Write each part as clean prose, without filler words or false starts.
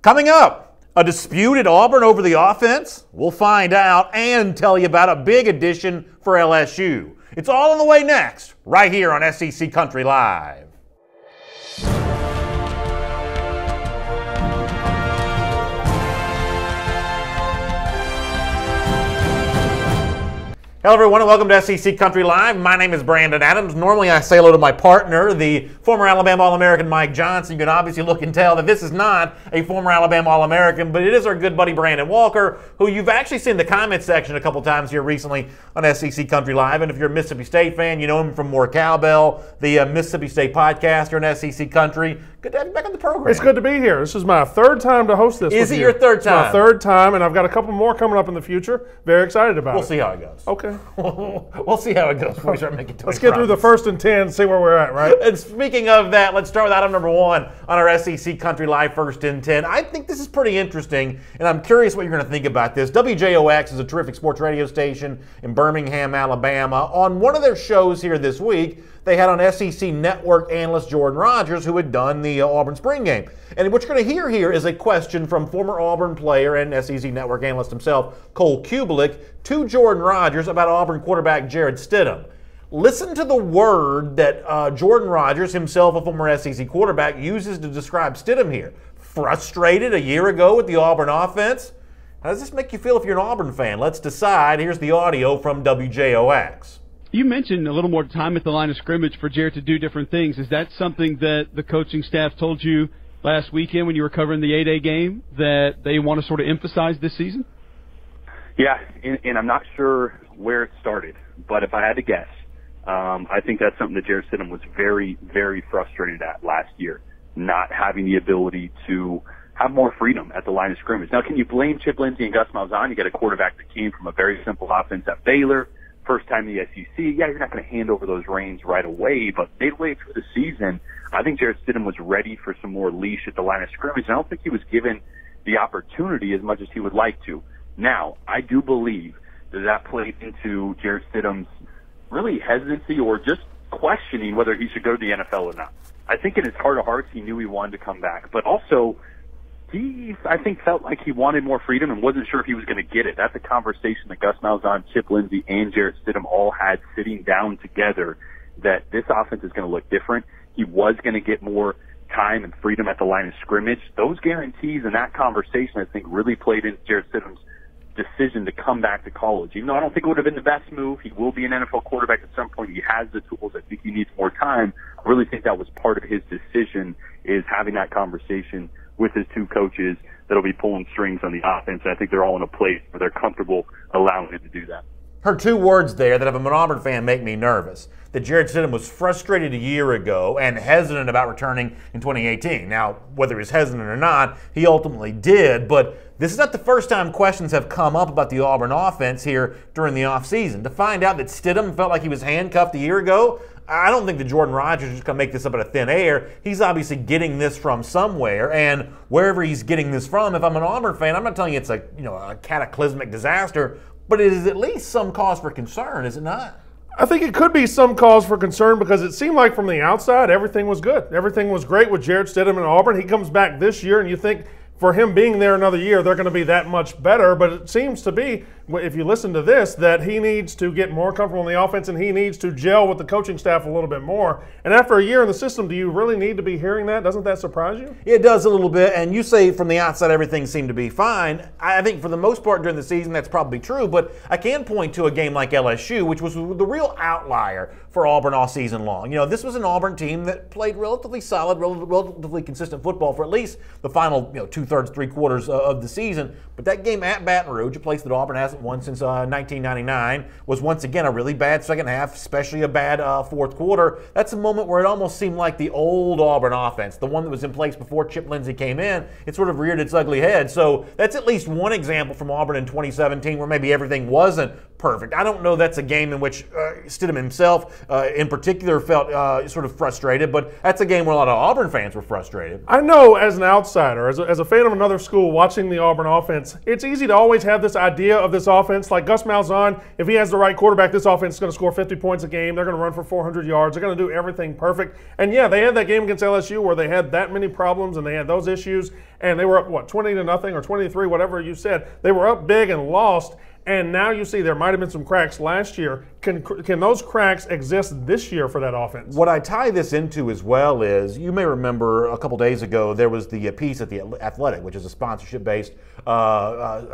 Coming up, a dispute at Auburn over the offense? We'll find out and tell you about a big addition for LSU. It's all on the way next, right here on SEC Country Live. Hello everyone and welcome to SEC Country Live. My name is Brandon Adams. Normally I say hello to my partner, the former Alabama All-American Mike Johnson. You can obviously look and tell that this is not a former Alabama All-American, but it is our good buddy Brandon Walker, who you've actually seen in the comments section a couple times here recently on SEC Country Live. And if you're a Mississippi State fan, you know him from More Cowbell, the Mississippi State podcaster in SEC Country. Good to have you back on the program. It's good to be here. This is my third time to host this. Is it your third time? It's my third time, and I've got a couple more coming up in the future. Very excited about it. We'll see how it goes. Okay. We'll see how it goes before we start making too Let's get through the first and 10 and see where we're at, right? And speaking of that, let's start with item number 1 on our SEC Country Live first and 10. I think this is pretty interesting, and I'm curious what you're going to think about this. WJOX is a terrific sports radio station in Birmingham, Alabama. On one of their shows here this week, they had on SEC Network analyst Jordan Rogers, who had done the Auburn spring game. And what you're going to hear here is a question from former Auburn player and SEC Network analyst himself, Cole Kubelik, to Jordan Rogers about Auburn quarterback Jarrett Stidham. Listen to the word that Jordan Rogers, himself a former SEC quarterback, uses to describe Stidham here. Frustrated a year ago with the Auburn offense? How does this make you feel if you're an Auburn fan? Let's decide. Here's the audio from WJOX. You mentioned a little more time at the line of scrimmage for Jarrett to do different things. Is that something that the coaching staff told you last weekend when you were covering the A-Day game that they want to sort of emphasize this season? Yeah, and I'm not sure where it started, but if I had to guess, I think that's something that Jarrett Stidham was very, very frustrated at last year, not having the ability to have more freedom at the line of scrimmage. Now, can you blame Chip Lindsey and Gus Malzahn? You got a quarterback that came from a very simple offense at Baylor, first time in the SEC. Yeah, you're not going to hand over those reins right away, but midway through the season, I think Jarrett Stidham was ready for some more leash at the line of scrimmage. I don't think he was given the opportunity as much as he would like to. Now, I do believe that played into Jarrett Stidham's really hesitancy or just questioning whether he should go to the NFL or not. I think in his heart of hearts, he knew he wanted to come back, but also he, I think, felt like he wanted more freedom and wasn't sure if he was going to get it. That's a conversation that Gus Malzahn, Chip Lindsey, and Jarrett Stidham all had sitting down together, that this offense is going to look different. He was going to get more time and freedom at the line of scrimmage. Those guarantees and that conversation, I think, really played into Jarrett Stidham's decision to come back to college. Even though I don't think it would have been the best move, he will be an NFL quarterback at some point. He has the tools. I think he needs more time. I really think that was part of his decision, is having that conversation with his two coaches that'll be pulling strings on the offense. And I think they're all in a place where they're comfortable allowing him to do that. Heard two words there that, if I'm an Auburn fan, make me nervous. That Jarrett Stidham was frustrated a year ago and hesitant about returning in 2018. Now, whether he's hesitant or not, he ultimately did, but this is not the first time questions have come up about the Auburn offense here during the offseason. To find out that Stidham felt like he was handcuffed a year ago, I don't think that Jordan Rogers is just going to make this up out of thin air. He's obviously getting this from somewhere, and wherever he's getting this from, if I'm an Auburn fan, I'm not telling you it's a cataclysmic disaster, but it is at least some cause for concern, is it not? I think it could be some cause for concern because it seemed like from the outside everything was good. Everything was great with Jarrett Stidham in Auburn. He comes back this year, and you think for him being there another year, they're going to be that much better. But it seems to be, if you listen to this, that he needs to get more comfortable in the offense and he needs to gel with the coaching staff a little bit more. And after a year in the system, do you really need to be hearing that? Doesn't that surprise you? It does a little bit. And you say from the outside everything seemed to be fine. I think for the most part during the season that's probably true. But I can point to a game like LSU, which was the real outlier for Auburn all season long. You know, this was an Auburn team that played relatively solid, relatively consistent football for at least the final 2/3, 3/4 of the season. But that game at Baton Rouge, a place that Auburn hasn't won since 1999, was once again a really bad second half, especially a bad fourth quarter. That's a moment where it almost seemed like the old Auburn offense, the one that was in place before Chip Lindsey came in, it sort of reared its ugly head. So that's at least one example from Auburn in 2017 where maybe everything wasn't perfect. I don't know that's a game in which Stidham himself in particular felt sort of frustrated, but that's a game where a lot of Auburn fans were frustrated. I know as an outsider, as a fan of another school watching the Auburn offense, it's easy to always have this idea of this offense. Like Gus Malzahn, if he has the right quarterback, this offense is going to score 50 points a game. They're going to run for 400 yards. They're going to do everything perfect. And yeah, they had that game against LSU where they had that many problems and they had those issues, and they were up, what, 20-0 or 23, whatever you said. They were up big and lost. And now you see there might have been some cracks last year. Can those cracks exist this year for that offense? What I tie this into as well is, you may remember a couple days ago there was the piece at the Athletic, which is a sponsorship-based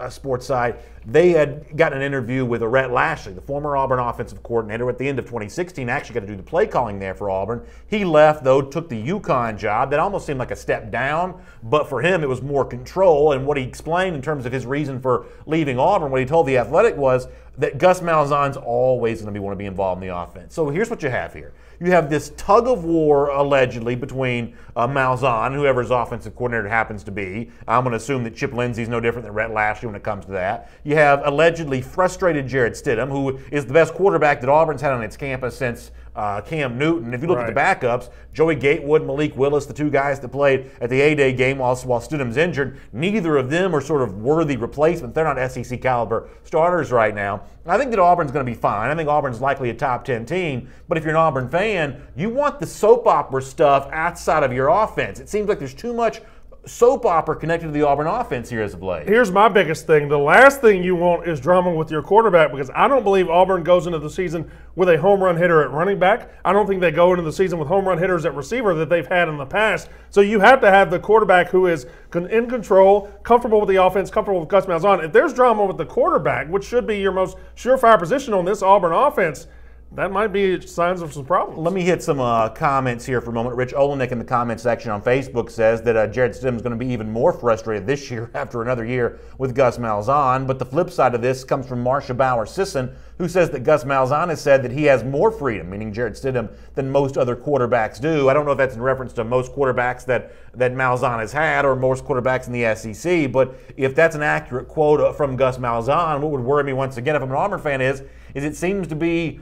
sports site. They had gotten an interview with Rhett Lashley, the former Auburn offensive coordinator at the end of 2016, actually got to do the play calling there for Auburn. He left, though, took the UConn job. That almost seemed like a step down, but for him it was more control. And what he explained in terms of his reason for leaving Auburn, what he told the Athletic was that Gus Malzahn's always going to want to be involved in the offense. So here's what you have here. You have this tug of war, allegedly, between Malzahn, whoever his offensive coordinator happens to be. I'm going to assume that Chip Lindsey's no different than Rhett Lashley when it comes to that. You have allegedly frustrated Jarrett Stidham, who is the best quarterback that Auburn's had on its campus since Cam Newton. If you look at the backups, Joey Gatewood, Malik Willis, the two guys that played at the A-Day game while Stidham's injured, neither of them are sort of worthy replacements. They're not SEC caliber starters right now. I think that Auburn's going to be fine. I think Auburn's likely a top 10 team, but if you're an Auburn fan, you want the soap opera stuff outside of your offense. It seems like there's too much soap opera connected to the Auburn offense here as of late. Here's my biggest thing. The last thing you want is drama with your quarterback, because I don't believe Auburn goes into the season with a home run hitter at running back. I don't think they go into the season with home run hitters at receiver that they've had in the past. So you have to have the quarterback who is in control, comfortable with the offense, comfortable with Gus Malzahn. If there's drama with the quarterback, which should be your most surefire position on this Auburn offense, that might be signs of some problems. Let me hit some comments here for a moment. Rich Olenek in the comment section on Facebook says that Jarrett Stidham is going to be even more frustrated this year after another year with Gus Malzahn. But the flip side of this comes from Marsha Bauer-Sisson, who says that Gus Malzahn has said that he has more freedom, meaning Jarrett Stidham, than most other quarterbacks do. I don't know if that's in reference to most quarterbacks that Malzahn has had or most quarterbacks in the SEC, but if that's an accurate quote from Gus Malzahn, what would worry me once again if I'm an Auburn fan is it seems to be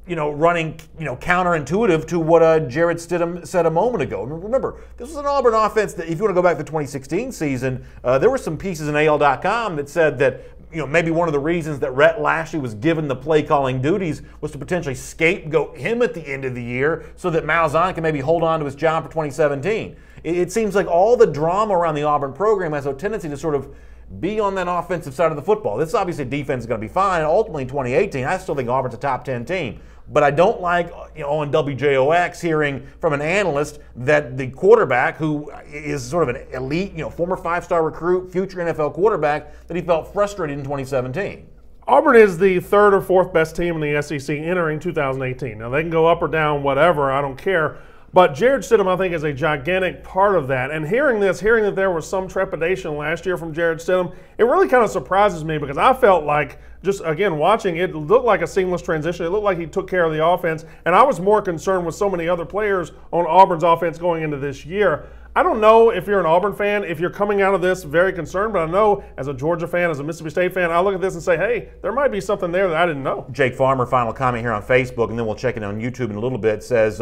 running, counterintuitive to what Jarrett Stidham said a moment ago. Remember, this was an Auburn offense that, if you want to go back to the 2016 season, there were some pieces in AL.com that said that, maybe one of the reasons that Rhett Lashley was given the play calling duties was to potentially scapegoat him at the end of the year so that Malzahn can maybe hold on to his job for 2017. It seems like all the drama around the Auburn program has a tendency to sort of be on that offensive side of the football. This obviously defense is going to be fine. Ultimately, in 2018, I still think Auburn's a top 10 team. But I don't like, on WJOX hearing from an analyst that the quarterback, who is sort of an elite, former five-star recruit, future NFL quarterback, that he felt frustrated in 2017. Auburn is the third or fourth best team in the SEC entering 2018. Now, they can go up or down, whatever, I don't care. But Jarrett Stidham, I think, is a gigantic part of that. And hearing that there was some trepidation last year from Jarrett Stidham, it really kind of surprises me, because I felt like, just again watching, it looked like a seamless transition. It looked like he took care of the offense. And I was more concerned with so many other players on Auburn's offense going into this year. I don't know if you're an Auburn fan, if you're coming out of this very concerned, but I know as a Georgia fan, as a Mississippi State fan, I look at this and say, hey, there might be something there that I didn't know. Jake Farmer, final comment here on Facebook, and then we'll check it on YouTube in a little bit, says,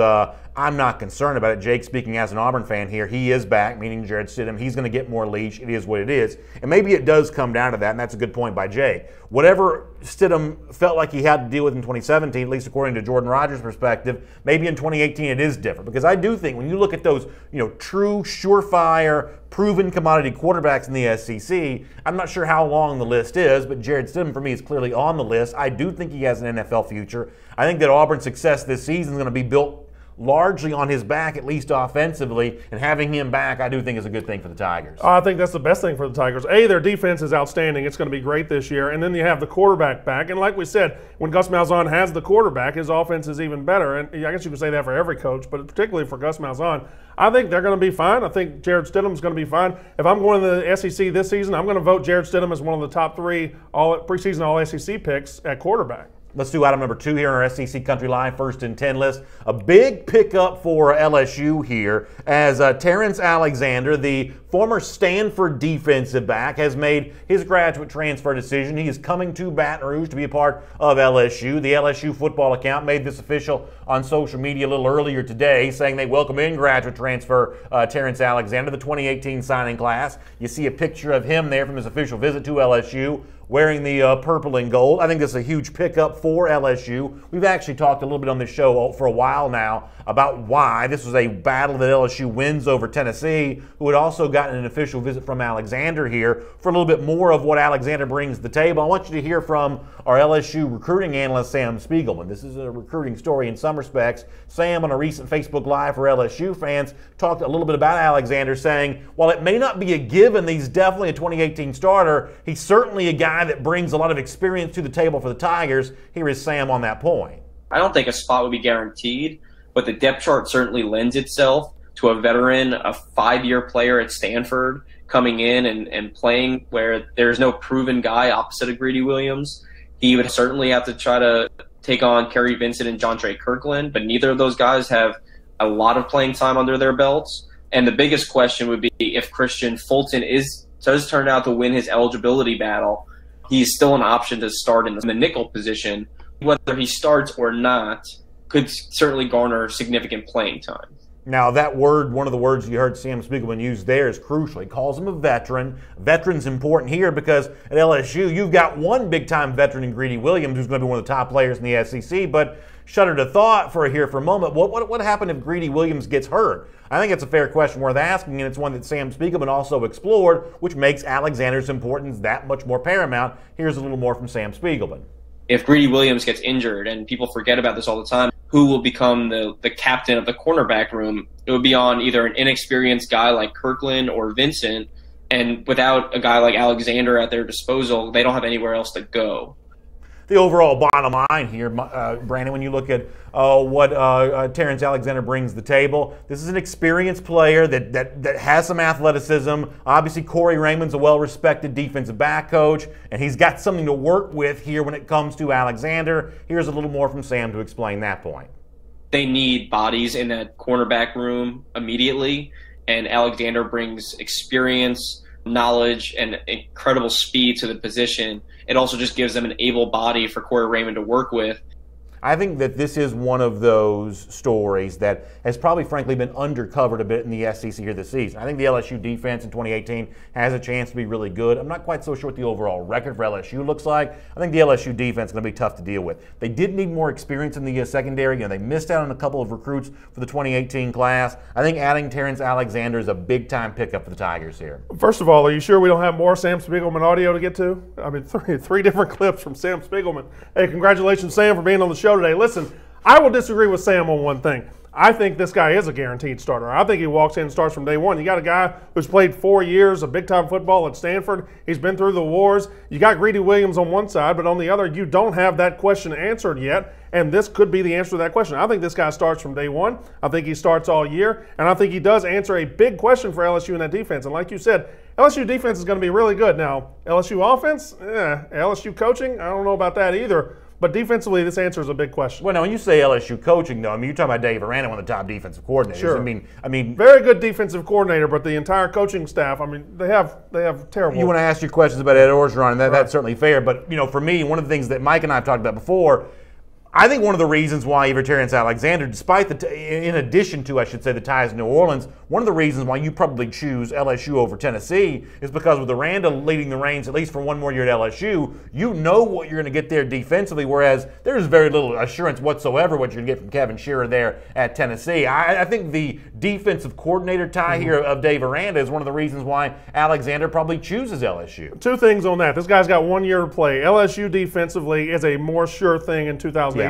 I'm not concerned about it. Jake, speaking as an Auburn fan here, he is back, meaning Jarrett Stidham. He's going to get more leash. It is what it is. And maybe it does come down to that, and that's a good point by Jake. Whatever Stidham felt like he had to deal with in 2017, at least according to Jordan Rogers' perspective, maybe in 2018 it is different. Because I do think when you look at those, true, surefire, proven commodity quarterbacks in the SEC, I'm not sure how long the list is, but Jarrett Stidham for me is clearly on the list. I do think he has an NFL future. I think that Auburn's success this season is going to be built largely on his back, at least offensively, and having him back I do think is a good thing for the Tigers. I think that's the best thing for the Tigers. Their defense is outstanding. It's going to be great this year. And then you have the quarterback back. And like we said, when Gus Malzahn has the quarterback, his offense is even better. And I guess you could say that for every coach, but particularly for Gus Malzahn. I think they're going to be fine. I think Jarrett Stidham is going to be fine. If I'm going to the SEC this season, I'm going to vote Jarrett Stidham as one of the top 3 preseason All-SEC picks at quarterback. Let's do item number 2 here on our SEC Country Live First and 10 list. A big pickup for LSU here as Terrence Alexander, the former Stanford defensive back, has made his graduate transfer decision. He is coming to Baton Rouge to be a part of LSU. The LSU football account made this official on social media a little earlier today, saying they welcome in graduate transfer Terrence Alexander, the 2018 signing class. You see a picture of him there from his official visit to LSU, wearing the purple and gold. I think this is a huge pickup for LSU. We've actually talked a little bit on this show for a while now about why this was a battle that LSU wins over Tennessee, who had also gotten an official visit from Alexander here. For a little bit more of what Alexander brings to the table, I want you to hear from our LSU recruiting analyst, Sam Spiegelman. This is a recruiting story in some respects. Sam, on a recent Facebook Live for LSU fans, talked a little bit about Alexander, saying, while it may not be a given that he's definitely a 2018 starter, he's certainly a guy that brings a lot of experience to the table for the Tigers. Here is Sam on that point. I don't think a spot would be guaranteed, but the depth chart certainly lends itself to a veteran, a 5-year player at Stanford coming in and playing where there's no proven guy opposite of Greedy Williams. He would certainly have to try to take on Kerry Vincent and Jontre Kirkland, but neither of those guys have a lot of playing time under their belts. And the biggest question would be if Christian Fulton does turn out to win his eligibility battle, he's still an option to start in the nickel position. Whether he starts or not could certainly garner significant playing time. Now, that word, one of the words you heard Sam Spiegelman use there, is crucial. He calls him a veteran. Veteran's important here because at LSU, you've got one big-time veteran in Greedy Williams who's going to be one of the top players in the SEC, but shudder to thought for a moment. What happened if Greedy Williams gets hurt? I think it's a fair question worth asking, and it's one that Sam Spiegelman also explored, which makes Alexander's importance that much more paramount. Here's a little more from Sam Spiegelman. If Greedy Williams gets injured, and people forget about this all the time, who will become the captain of the cornerback room? It would be on either an inexperienced guy like Kirkland or Vincent, and without a guy like Alexander at their disposal, they don't have anywhere else to go. The overall bottom line here, Brandon, when you look at what Terrence Alexander brings to the table, this is an experienced player that has some athleticism. Obviously, Corey Raymond's a well-respected defensive back coach, and he's got something to work with here when it comes to Alexander. Here's a little more from Sam to explain that point. They need bodies in that cornerback room immediately, and Alexander brings experience, knowledge, and incredible speed to the position. It also just gives them an able body for Corey Raymond to work with. I think that this is one of those stories that has probably, frankly, been undercovered a bit in the SEC here this season. I think the LSU defense in 2018 has a chance to be really good. I'm not quite so sure what the overall record for LSU looks like. I think the LSU defense is going to be tough to deal with. They did need more experience in the secondary. They missed out on a couple of recruits for the 2018 class. I think adding Terrence Alexander is a big-time pickup for the Tigers here. First of all, are you sure we don't have more Sam Spiegelman audio to get to? I mean, three different clips from Sam Spiegelman. Hey, congratulations, Sam, for being on the show today. Listen, I will disagree with Sam on one thing. I think this guy is a guaranteed starter. I think he walks in and starts from day one. You got a guy who's played 4 years of big-time football at Stanford. He's been through the wars. You got Greedy Williams on one side, but on the other, you don't have that question answered yet, and this could be the answer to that question. I think this guy starts from day one. I think he starts all year, and I think he does answer a big question for LSU in that defense. And like you said, LSU defense is going to be really good. Now, LSU offense, LSU coaching, I don't know about that either. But defensively, this answer is a big question. Well, now, when you say LSU coaching, though, I mean, you're talking about Dave Aranda, one of the top defensive coordinators. Sure. I mean, very good defensive coordinator, but the entire coaching staff, I mean, they have terrible. You want to ask your questions about Ed Orgeron, and that's certainly fair. But, you know, for me, one of the things that Mike and I have talked about before, I think one of the reasons why Terrence Alexander, despite in addition to, I should say, the ties in New Orleans, one of the reasons why you probably choose LSU over Tennessee is because with Aranda leading the reins, at least for one more year at LSU, you know what you're going to get there defensively, whereas there's very little assurance whatsoever what you're going to get from Kevin Shearer there at Tennessee. I think the defensive coordinator tie here of Dave Aranda is one of the reasons why Alexander probably chooses LSU. Two things on that. This guy's got 1 year to play. LSU defensively is a more sure thing in 2018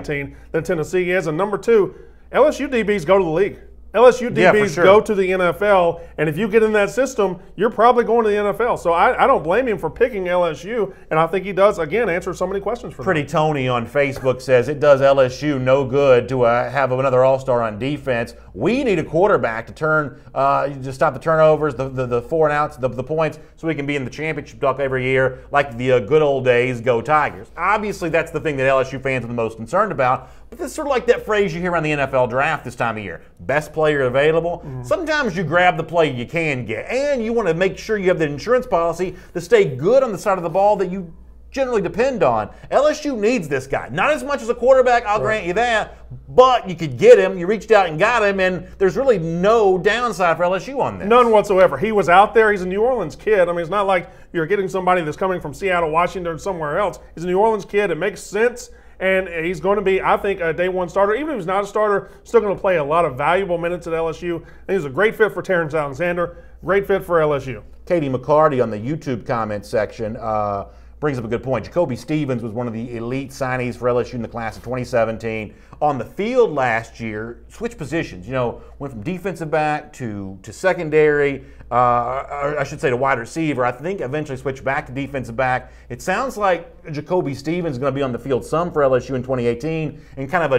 than Tennessee is. And number two, LSU DBs go to the league. LSU DBs Yeah, for sure. go to the NFL, and if you get in that system, you're probably going to the NFL. So I don't blame him for picking LSU, and I think he does, again, answer so many questions for Pretty Tony on Facebook says it does LSU no good to have another all-star on defense. We need a quarterback to to stop the turnovers, the 4 and outs, the points, so we can be in the championship talk every year like the good old days. Go Tigers. Obviously, that's the thing that LSU fans are the most concerned about. But this is sort of like that phrase you hear around the NFL draft this time of year. Best player available. Sometimes you grab the player you can get, and you want to make sure you have the insurance policy to stay good on the side of the ball that you generally depend on. LSU needs this guy. Not as much as a quarterback, I'll grant you that, but you could get him. You reached out and got him, and there's really no downside for LSU on this. None whatsoever. He was out there. He's a New Orleans kid. I mean, it's not like you're getting somebody that's coming from Seattle, Washington, or somewhere else. He's a New Orleans kid. It makes sense. And he's going to be, I think, a day one starter. Even if he's not a starter, still going to play a lot of valuable minutes at LSU. And he's a great fit for Terrence Alexander, great fit for LSU. Katie McCarty on the YouTube comment section brings up a good point. Jacoby Stevens was one of the elite signees for LSU in the class of 2017. On the field last year, switched positions. Went from defensive back to secondary, or I should say to wide receiver. I think eventually switched back to defensive back. It sounds like Jacoby Stevens is going to be on the field some for LSU in 2018, and kind of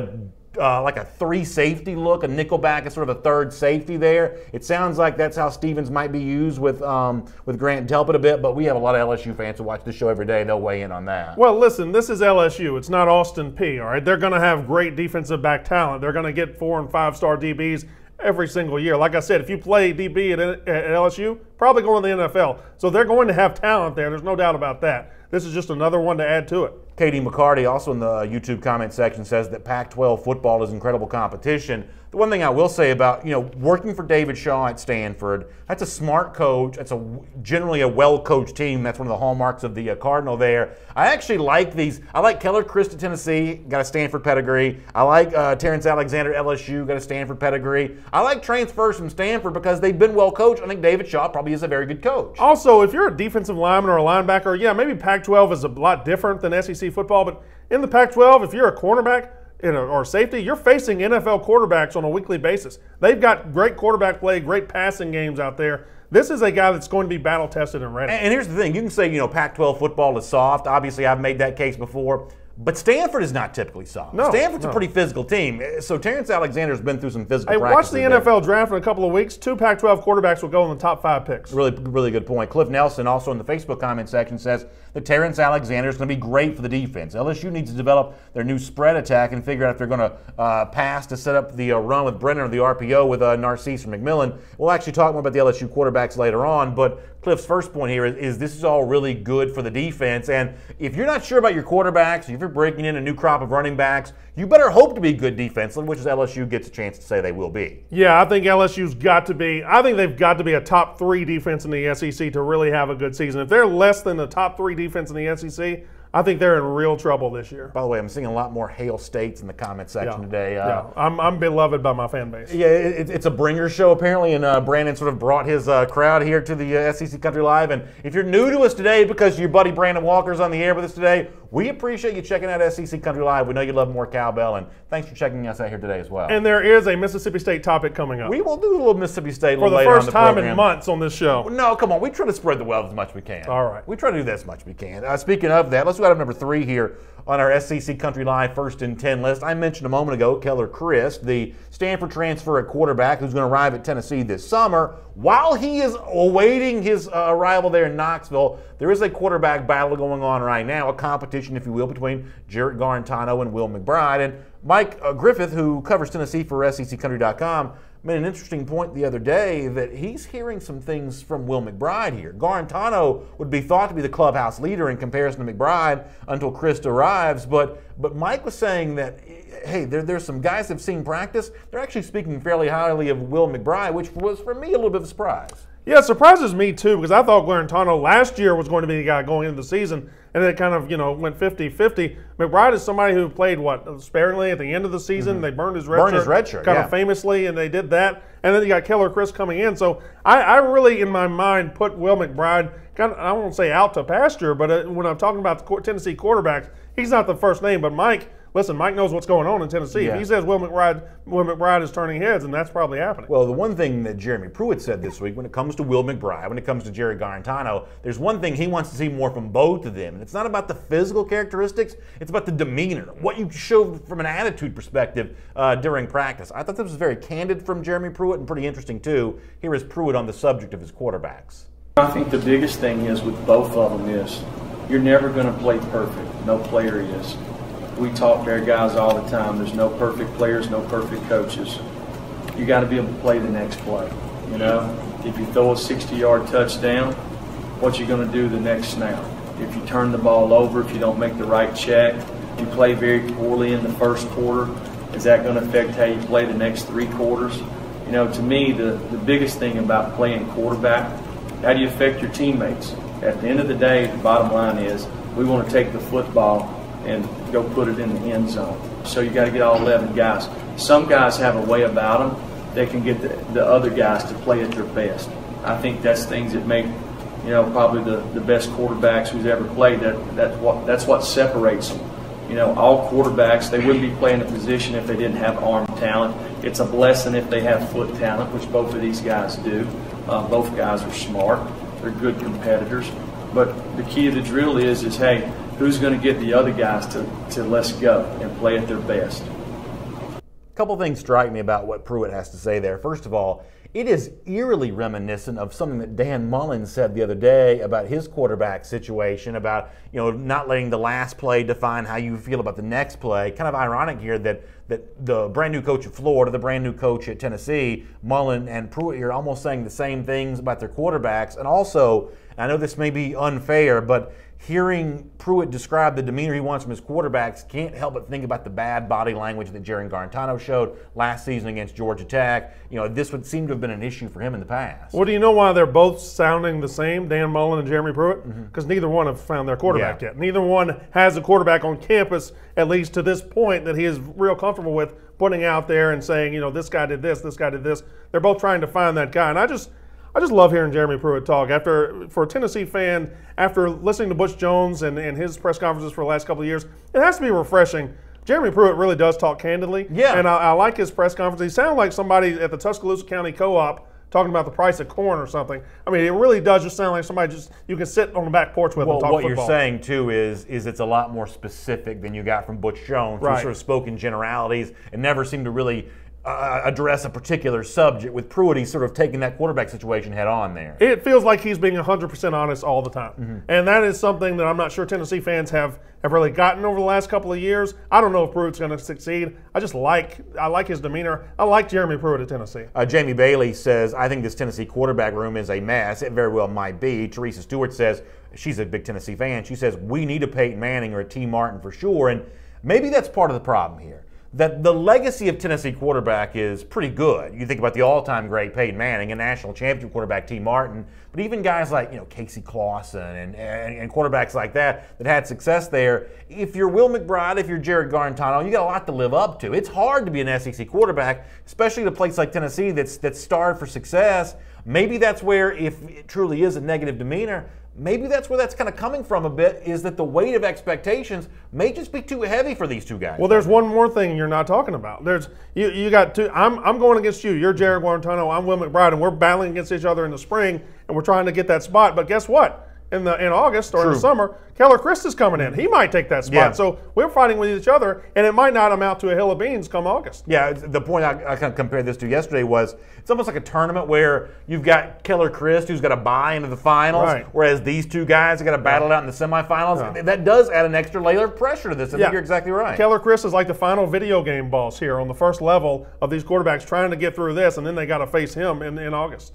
like a 3 safety look, a nickel back, as sort of a 3rd safety there. It sounds like that's how Stevens might be used with Grant Delpit a bit, but we have a lot of LSU fans who watch this show every day. They'll weigh in on that. Well, listen, this is LSU. It's not Austin Peay, all right? They're going to have great defensive back talent. They're going to get 4- and 5-star DBs every single year. Like I said, if you play DB at LSU, probably going to the NFL. So they're going to have talent there. There's no doubt about that. This is just another one to add to it. Katie McCarty, also in the YouTube comment section, says that Pac-12 football is incredible competition. The one thing I will say about, working for David Shaw at Stanford, that's a smart coach. That's generally a well-coached team. That's one of the hallmarks of the Cardinal there. I actually like these. I like Keller Chris at Tennessee, got a Stanford pedigree. I like Terrence Alexander at LSU, got a Stanford pedigree. I like transfers from Stanford because they've been well-coached. I think David Shaw probably is a very good coach. Also, if you're a defensive lineman or a linebacker, yeah, maybe Pac-12 is a lot different than SEC football, but in the Pac-12, if you're a cornerback or safety, you're facing NFL quarterbacks on a weekly basis. They've got great quarterback play, great passing games out there. This is a guy that's going to be battle-tested and ready. And here's the thing. You can say, Pac-12 football is soft. Obviously, I've made that case before. But Stanford is not typically soft. No, Stanford's a pretty physical team. So Terrence Alexander's been through some physical Watch practices. the NFL draft in a couple of weeks. 2 Pac-12 quarterbacks will go in the top 5 picks. Really good point. Cliff Nelson, also in the Facebook comment section, says that Terrence Alexander is going to be great for the defense. LSU needs to develop their new spread attack and figure out if they're going to pass to set up the run with Brennan or the RPO with Narcisse or McMillan. We'll actually talk more about the LSU quarterbacks later on, but Cliff's first point here is this is all really good for the defense. And if you're not sure about your quarterbacks, if you're breaking in a new crop of running backs, you better hope to be good defensively, which is LSU gets a chance to say they will be. Yeah, I think LSU's got to be, I think they've got to be a top 3 defense in the SEC to really have a good season. If they're less than the top 3 defense in the SEC, I think they're in real trouble this year. By the way, I'm seeing a lot more Hail States in the comment section today. Yeah, I'm beloved by my fan base. Yeah, it's a bringer show apparently, and Brandon sort of brought his crowd here to the SEC Country Live. And if you're new to us today because your buddy Brandon Walker's on the air with us today, we appreciate you checking out SEC Country Live. We know you love more cowbell, and thanks for checking us out here today as well. And there is a Mississippi State topic coming up. We will do a little Mississippi State for the later first on time program. in months on this show. No, come on. We try to spread the wealth as much as we can. All right. We try to do that as much as we can. Speaking of that, let's go item number 3 here on our SEC Country Live First and 10 list. I mentioned a moment ago Keller Chris, the Stanford transfer at quarterback who's going to arrive at Tennessee this summer. While he is awaiting his arrival there in Knoxville, there is a quarterback battle going on right now, a competition, if you will, between Jarrett Garantano and Will McBride. And Mike Griffith, who covers Tennessee for SECCountry.com, made an interesting point the other day that he's hearing some things from Will McBride here. Garantano would be thought to be the clubhouse leader in comparison to McBride until Chris arrives, but Mike was saying that, hey, there's some guys that have seen practice. They're actually speaking fairly highly of Will McBride, which was, for me, a little bit of a surprise. Yeah, it surprises me, too, because I thought Garantano last year was going to be the guy going into the season, and it kind of, went 50-50. McBride is somebody who played, sparingly at the end of the season. Mm-hmm. They burned his red shirt kind of famously, and they did that. And then you got Keller Chris coming in. So I really, in my mind, put Will McBride, kind of, I won't say out to pasture, but when I'm talking about the Tennessee quarterbacks, he's not the first name. But Mike, listen, Mike knows what's going on in Tennessee. Yeah. If he says Will McBride is turning heads, and that's probably happening. Well, the one thing that Jeremy Pruitt said this week when it comes to Will McBride, when it comes to Jerry Garantano, there's one thing he wants to see more from both of them. And it's not about the physical characteristics, it's about the demeanor, what you show from an attitude perspective during practice. I thought this was very candid from Jeremy Pruitt and pretty interesting too. Here is Pruitt on the subject of his quarterbacks. I think the biggest thing is with both of them is you're never going to play perfect. No player is. We talk to our guys all the time. There's no perfect players, no perfect coaches. You got to be able to play the next play. You know, if you throw a 60-yard touchdown, what you going to do the next snap? If you turn the ball over, if you don't make the right check, you play very poorly in the first quarter, is that going to affect how you play the next 3 quarters? You know, to me, the biggest thing about playing quarterback, how do you affect your teammates? At the end of the day, the bottom line is we want to take the football and go put it in the end zone. So you got to get all 11 guys. Some guys have a way about them. They can get the other guys to play at their best. I think that's things that make, you know, probably the best quarterbacks who's ever played. That's what separates them. You know, all quarterbacks, they wouldn't be playing a position if they didn't have arm talent. It's a blessing if they have foot talent, which both of these guys do. Both guys are smart. They're good competitors. But the key of the drill is hey, who's going to get the other guys to let's go and play at their best? A couple things strike me about what Pruitt has to say there. First of all, it is eerily reminiscent of something that Dan Mullen said the other day about his quarterback situation, about, you know, not letting the last play define how you feel about the next play. Kind of ironic here that the brand new coach of Florida, the brand new coach at Tennessee, Mullen and Pruitt here, almost saying the same things about their quarterbacks. And also, I know this may be unfair, but hearing Pruitt describe the demeanor he wants from his quarterbacks, can't help but think about the bad body language that Jerry Garantano showed last season against Georgia Tech. You know, this would seem to have been an issue for him in the past. Well, do you know why they're both sounding the same, Dan Mullen and Jeremy Pruitt? Because neither one have found their quarterback yet. Neither one has a quarterback on campus, at least to this point, that he is real comfortable with putting out there and saying, you know, this guy did this did this. They're both trying to find that guy. And I just love hearing Jeremy Pruitt talk. For a Tennessee fan, after listening to Butch Jones and his press conferences for the last couple of years, it has to be refreshing. Jeremy Pruitt really does talk candidly. Yeah. And I like his press conference. He sounded like somebody at the Tuscaloosa County Co-op talking about the price of corn or something. I mean, it really does just sound like somebody you can sit on the back porch with and talk what football. You're saying, too, is it's a lot more specific than you got from Butch Jones, who sort of spoke in generalities and never seemed to really address a particular subject. With Pruitt, he's sort of taking that quarterback situation head on there. It feels like he's being 100% honest all the time. And that is something that I'm not sure Tennessee fans have really gotten over the last couple of years. I don't know if Pruitt's going to succeed. I like his demeanor. I like Jeremy Pruitt at Tennessee. Jamie Bailey says, I think this Tennessee quarterback room is a mess. It very well might be. Teresa Stewart says, she's a big Tennessee fan. She says, we need a Peyton Manning or a T. Martin for sure. And maybe that's part of the problem here, that the legacy of Tennessee quarterback is pretty good. You think about the all-time great Peyton Manning, a national championship quarterback T. Martin, but even guys like, you know, Casey Clausen and quarterbacks like that had success there. If you're Will McBride, if you're Jarrett Garantano, you got a lot to live up to. It's hard to be an SEC quarterback, especially at a place like Tennessee that's starved for success. Maybe that's where, if it truly is a negative demeanor, maybe that's where that's kind of coming from a bit, is that the weight of expectations may just be too heavy for these two guys. Well, there's one more thing you're not talking about. There's you got two. I'm going against you. You're Jarrett Garantano. I'm Will McBride, and we're battling against each other in the spring, and we're trying to get that spot. But guess what? In August or in the summer, Keller Christ is coming in. He might take that spot. Yeah. So we're fighting with each other, and it might not amount to a hill of beans come August. Yeah, the point I kind of compared this to yesterday was it's almost like a tournament where you've got Keller Christ who's got to buy into the finals, whereas these two guys have got to battle it out in the semifinals. That does add an extra layer of pressure to this. I think you're exactly right. Keller Christ is like the final video game boss here on the first level of these quarterbacks trying to get through this, and then they got to face him in August.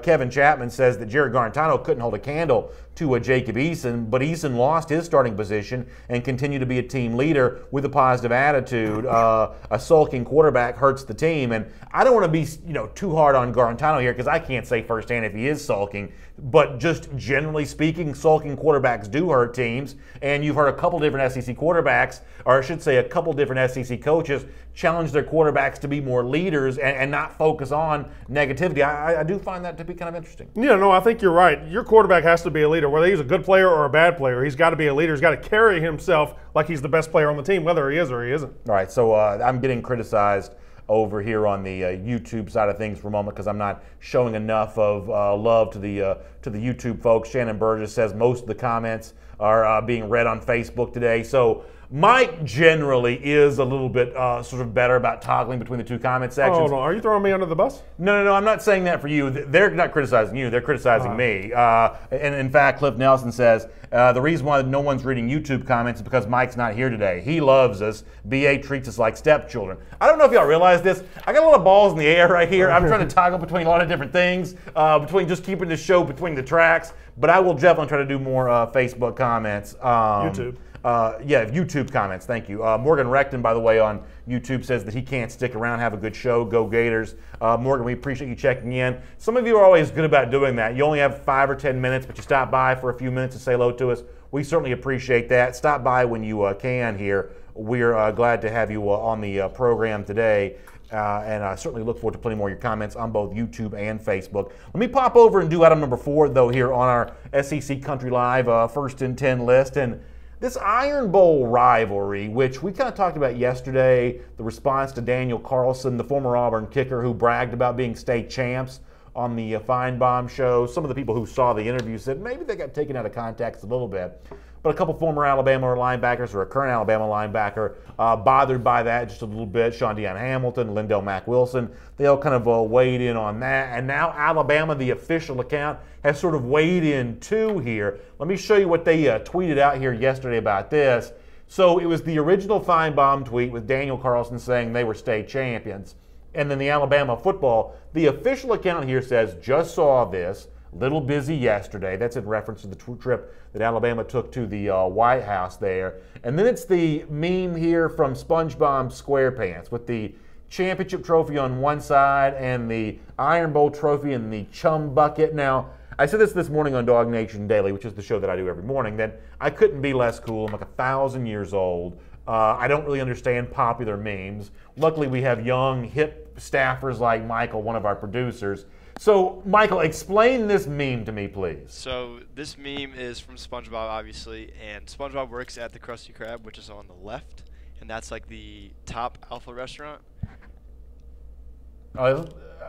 Kevin Chapman says that Jarrett Garantano couldn't hold a candle to a Jacob Eason, but Eason lost his starting position and continued to be a team leader with a positive attitude. A sulking quarterback hurts the team, and I don't want to be too hard on Garantano here because I can't say firsthand if he is sulking, but just generally speaking, sulking quarterbacks do hurt teams, and you've heard a couple different SEC quarterbacks, or I should say a couple different SEC coaches, challenge their quarterbacks to be more leaders and not focus on negativity. I do find find that to be kind of interesting. Yeah, no, I think you're right. Your quarterback has to be a leader, whether he's a good player or a bad player. He's got to be a leader. He's got to carry himself like he's the best player on the team, whether he is or he isn't. All right, so I'm getting criticized over here on the YouTube side of things for a moment because I'm not showing enough of love to the YouTube folks. Shannon Burgess says most of the comments are being read on Facebook today. So Mike generally is a little bit sort of better about toggling between the two comment sections. Oh, no. Are you throwing me under the bus? No, I'm not saying that for you. They're not criticizing you. They're criticizing me. And in fact, Cliff Nelson says, the reason why no one's reading YouTube comments is because Mike's not here today. He loves us. BA treats us like stepchildren. I don't know if y'all realize this. I got a lot of balls in the air right here. I'm trying to toggle between a lot of different things, between just keeping the show between the tracks. But I will definitely try to do more Facebook comments. YouTube. Yeah, YouTube comments. Thank you. Morgan Recton, by the way, on YouTube says that he can't stick around. Have a good show. Go Gators. Morgan, we appreciate you checking in. Some of you are always good about doing that. You only have 5 or 10 minutes, but you stop by for a few minutes to say hello to us. We certainly appreciate that. Stop by when you can here. We're glad to have you on the program today. And I certainly look forward to plenty more of your comments on both YouTube and Facebook. Let me pop over and do item number 4, though, here on our SEC Country Live First and 10 list. And this Iron Bowl rivalry, which we kind of talked about yesterday, the response to Daniel Carlson, the former Auburn kicker who bragged about being state champs on the Feinbaum show. Some of the people who saw the interview said maybe they got taken out of context a little bit. But a couple former Alabama linebackers or a current Alabama linebacker bothered by that just a little bit. Sean Deion Hamilton, Lindell Mack Wilson, they all kind of weighed in on that. And now Alabama, the official account, has sort of weighed in too here. Let me show you what they tweeted out here yesterday about this. So it was the original Feinbaum tweet with Daniel Carlson saying they were state champions. And then the Alabama football, the official account here says, just saw this. Little busy yesterday. That's in reference to the trip that Alabama took to the White House there. And then it's the meme here from SpongeBob SquarePants with the championship trophy on one side and the Iron Bowl trophy in the chum bucket. Now, I said this morning on Dog Nation Daily, which is the show that I do every morning, that I couldn't be less cool. I'm like 1,000 years old. I don't really understand popular memes. Luckily, we have young, hip staffers like Michael, one of our producers. So, Michael, explain this meme to me, please. So, this meme is from SpongeBob, obviously, and SpongeBob works at the Krusty Krab, which is on the left, and that's like the top alpha restaurant.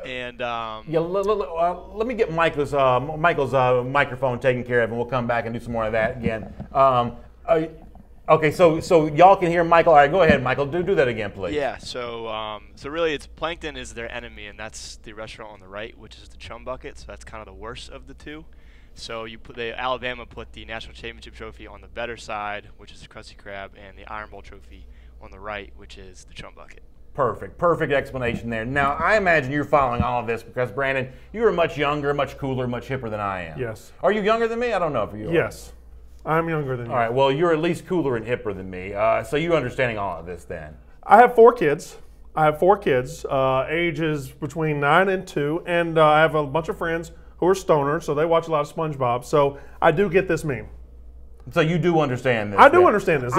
And yeah, let me get Michael's microphone taken care of, and we'll come back and do some more of that again. Okay, so y'all can hear Michael. All right, go ahead, Michael. Do that again, please. Yeah. So really, it's Plankton is their enemy, and that's the restaurant on the right, which is the Chum Bucket. So that's kind of the worst of the two. So Alabama put the national championship trophy on the better side, which is the Krusty Krab, and the Iron Bowl trophy on the right, which is the Chum Bucket. Perfect explanation there. Now, I imagine you're following all of this because, Brandon, you are much younger, much cooler, much hipper than I am. Yes. Are you younger than me? I don't know if you are. Yes. I'm younger than you. All right, well, you're at least cooler and hipper than me. So you're understanding all of this then. I have 4 kids. Ages between 9 and 2, and I have a bunch of friends who are stoners, so they watch a lot of SpongeBob. So I do get this meme. So you do understand this? I do understand this.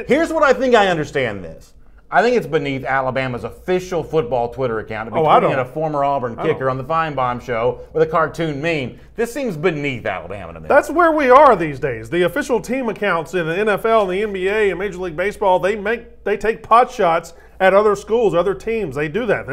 Here's what I think I understand this. I think it's beneath Alabama's official football Twitter account to be tweeting at a former Auburn kicker on the Feinbaum show with a cartoon meme. This seems beneath Alabama to me. That's where we are these days. The official team accounts in the NFL, and the NBA, and Major League Baseball, they take pot shots at other schools, other teams. They do that.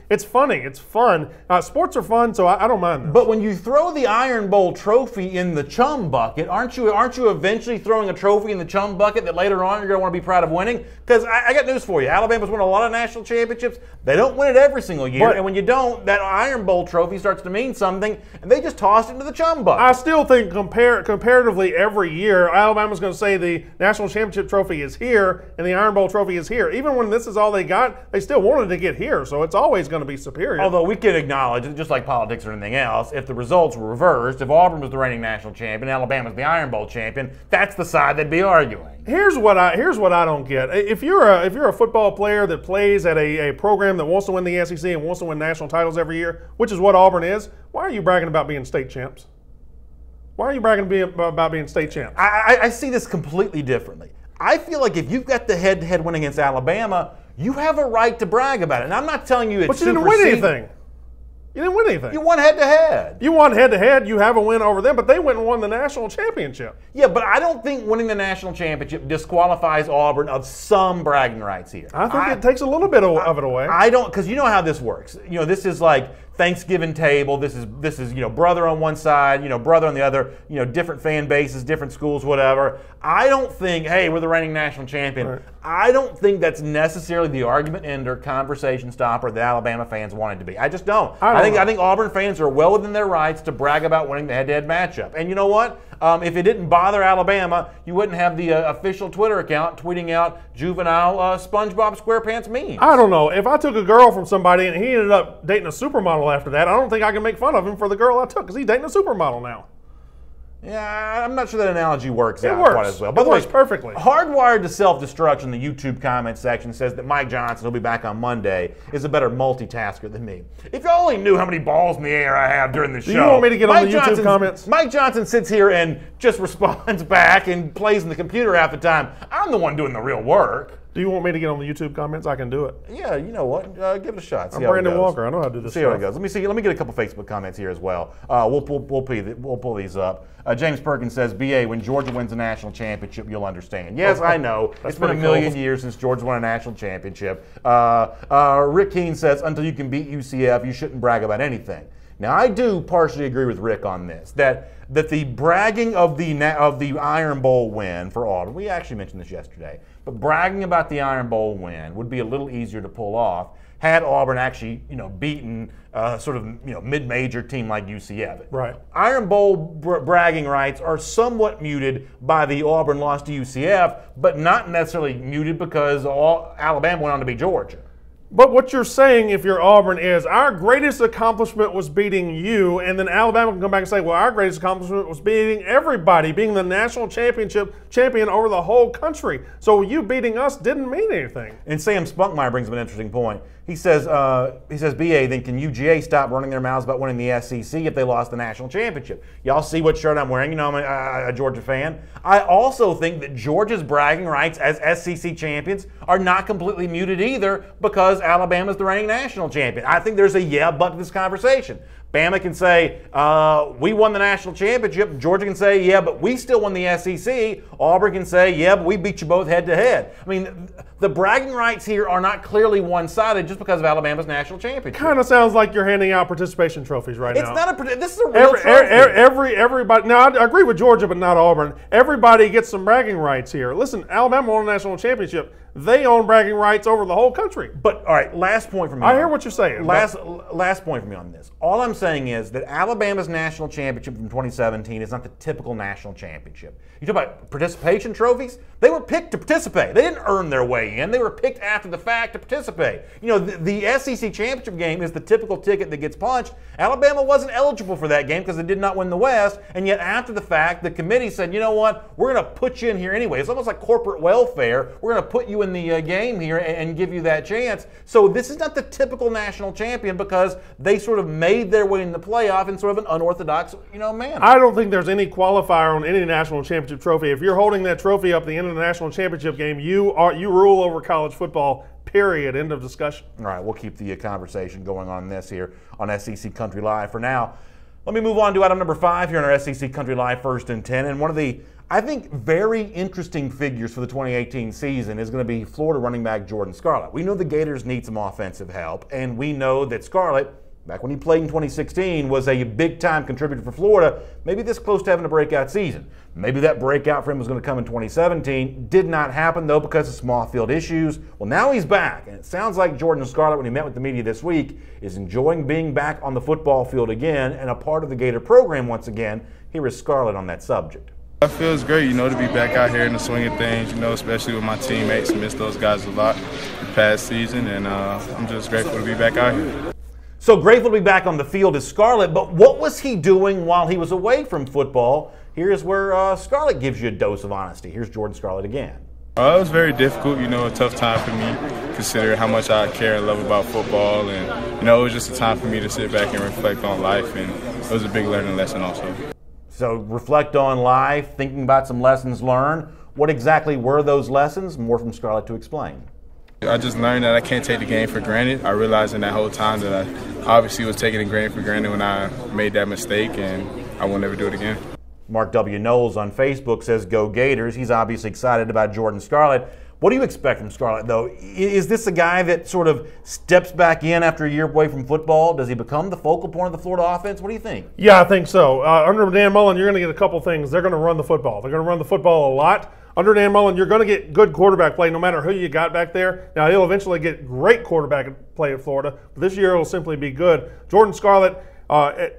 It's funny. It's fun. Sports are fun, so I don't mind this. But when you throw the Iron Bowl trophy in the chum bucket, aren't you eventually throwing a trophy in the chum bucket that later on you're going to want to be proud of winning? Because I got news for you. Alabama's won a lot of national championships. They don't win it every single year. And when you don't, that Iron Bowl trophy starts to mean something, and they just toss it into the chum bucket. I still think comparatively every year, Alabama's going to say the national championship trophy is here and the Iron Bowl trophy is here. Even when this is all they got, they still wanted to get here, so it's always going to be superior. Although we can acknowledge, just like politics or anything else, if the results were reversed, if Auburn was the reigning national champion, Alabama's the Iron Bowl champion, that's the side they'd be arguing. Here's what I don't get. If you're a football player that plays at a program that wants to win the SEC and wants to win national titles every year, which is what Auburn is, why are you bragging about being state champs? Why are you bragging about being state champs? I see this completely differently. I feel like if you've got the head-to-head win against Alabama, you have a right to brag about it. And I'm not telling you it's but you didn't win anything. You didn't win anything. You won head-to-head. You won head-to-head. You have a win over them, but they went and won the national championship. Yeah, but I don't think winning the national championship disqualifies Auburn of some bragging rights here. I think it takes a little bit of it away. I don't, because you know how this works. You know, this is like Thanksgiving table. This is brother on one side, brother on the other. Different fan bases, different schools, whatever. I don't think, hey, we're the reigning national champion. Right. I don't think that's necessarily the argument ender, conversation stopper that Alabama fans wanted to be. I just don't. I think Auburn fans are well within their rights to brag about winning the head-to-head matchup. And you know what? If it didn't bother Alabama, you wouldn't have the official Twitter account tweeting out juvenile SpongeBob SquarePants memes. I don't know. If I took a girl from somebody and he ended up dating a supermodel after that, I don't think I can make fun of him for the girl I took because he's dating a supermodel now. Yeah, I'm not sure that analogy works out quite as well. By the way, perfectly. Hardwired to Self-Destruction, the YouTube comment section says that Mike Johnson, who'll be back on Monday, is a better multitasker than me. If y'all only knew how many balls in the air I have during the show. Do you want me to get on the YouTube comments? Mike Johnson sits here and just responds back and plays in the computer half the time. I'm the one doing the real work. Do you want me to get on the YouTube comments? I can do it. Yeah, you know what? Give it a shot. I'm Brandon Walker. I know how to do this. See how it goes. Let me get a couple Facebook comments here as well. We'll pull these up. James Perkins says, "BA, when Georgia wins a national championship, you'll understand." Yes, I know. It's been a million years since Georgia won a national championship. Rick Keene says, "Until you can beat UCF, you shouldn't brag about anything." Now, I do partially agree with Rick on this, that the bragging of the Iron Bowl win for Auburn, we actually mentioned this yesterday, but bragging about the Iron Bowl win would be a little easier to pull off had Auburn actually, beaten mid-major team like UCF. Right. Iron Bowl bragging rights are somewhat muted by the Auburn loss to UCF, but not necessarily muted because Alabama went on to beat Georgia. But what you're saying, if you're Auburn, is our greatest accomplishment was beating you, and then Alabama can come back and say, well, our greatest accomplishment was beating everybody, being the national champion over the whole country. So you beating us didn't mean anything. And Sam Spunkmeyer brings up an interesting point. He says, BA, then can UGA stop running their mouths about winning the SEC if they lost the national championship? Y'all see what shirt I'm wearing. I'm a Georgia fan. I also think that Georgia's bragging rights as SEC champions are not completely muted either because Alabama's the reigning national champion. I think there's a yeah but to this conversation. Bama can say, we won the national championship. Georgia can say, yeah, but we still won the SEC. Auburn can say, yeah, but we beat you both head to head. I mean, the bragging rights here are not clearly one-sided just because of Alabama's national championship. Kind of sounds like you're handing out participation trophies right now. It's not a, this is a real trophy. Everybody, now I agree with Georgia, but not Auburn. Everybody gets some bragging rights here. Listen, Alabama won a national championship. They own bragging rights over the whole country. But, all right, last point from me. I hear what you're saying. Last point from me on this. All I'm saying is that Alabama's national championship from 2017 is not the typical national championship. You talk about participation trophies? They were picked to participate. They didn't earn their way in. They were picked after the fact to participate. The SEC championship game is the typical ticket that gets punched. Alabama wasn't eligible for that game because they did not win the West, and yet after the fact, the committee said, you know what, we're going to put you in here anyway. It's almost like corporate welfare. We're going to put you in the game here and give you that chance. So this is not the typical national champion because they sort of made their way in the playoff in sort of an unorthodox, manner. I don't think there's any qualifier on any national championship trophy. If you're holding that trophy up at the end of the national championship game, you rule over college football. Period. End of discussion. All right, we'll keep the conversation going on this here on SEC Country Live. For now, let me move on to item number 5 here on our SEC Country Live 1st and 10. And one of the, I think, very interesting figures for the 2018 season is going to be Florida running back Jordan Scarlett. We know the Gators need some offensive help, and we know that Scarlett, back when he played in 2016, was a big-time contributor for Florida, maybe this close to having a breakout season. Maybe that breakout for him was going to come in 2017. Did not happen, though, because of small field issues. Well, now he's back, and it sounds like Jordan Scarlett, when he met with the media this week, is enjoying being back on the football field again and a part of the Gator program once again. Here is Scarlett on that subject. It feels great, to be back out here in the swing of things, especially with my teammates. I missed those guys a lot the past season, and I'm just grateful to be back out here. So grateful to be back on the field is Scarlett, but what was he doing while he was away from football? Here's where Scarlett gives you a dose of honesty. Here's Jordan Scarlett again. It was very difficult, a tough time for me, considering how much I care and love about football. And, it was just a time for me to sit back and reflect on life, and it was a big learning lesson also. So reflect on life, thinking about some lessons learned. What exactly were those lessons? More from Scarlett to explain. I just learned that I can't take the game for granted. I realized in that whole time that I obviously was taking the game for granted when I made that mistake, and I will never do it again. Mark W. Knowles on Facebook says, "Go Gators." He's obviously excited about Jordan Scarlett. What do you expect from Scarlett, though? Is this a guy that sort of steps back in after a year away from football? Does he become the focal point of the Florida offense? What do you think? Yeah, I think so. Under Dan Mullen, you're going to get a couple things. They're going to run the football. They're going to run the football a lot. Under Dan Mullen, you're going to get good quarterback play no matter who you got back there. Now, he'll eventually get great quarterback play at Florida, but this year it'll simply be good. Jordan Scarlett,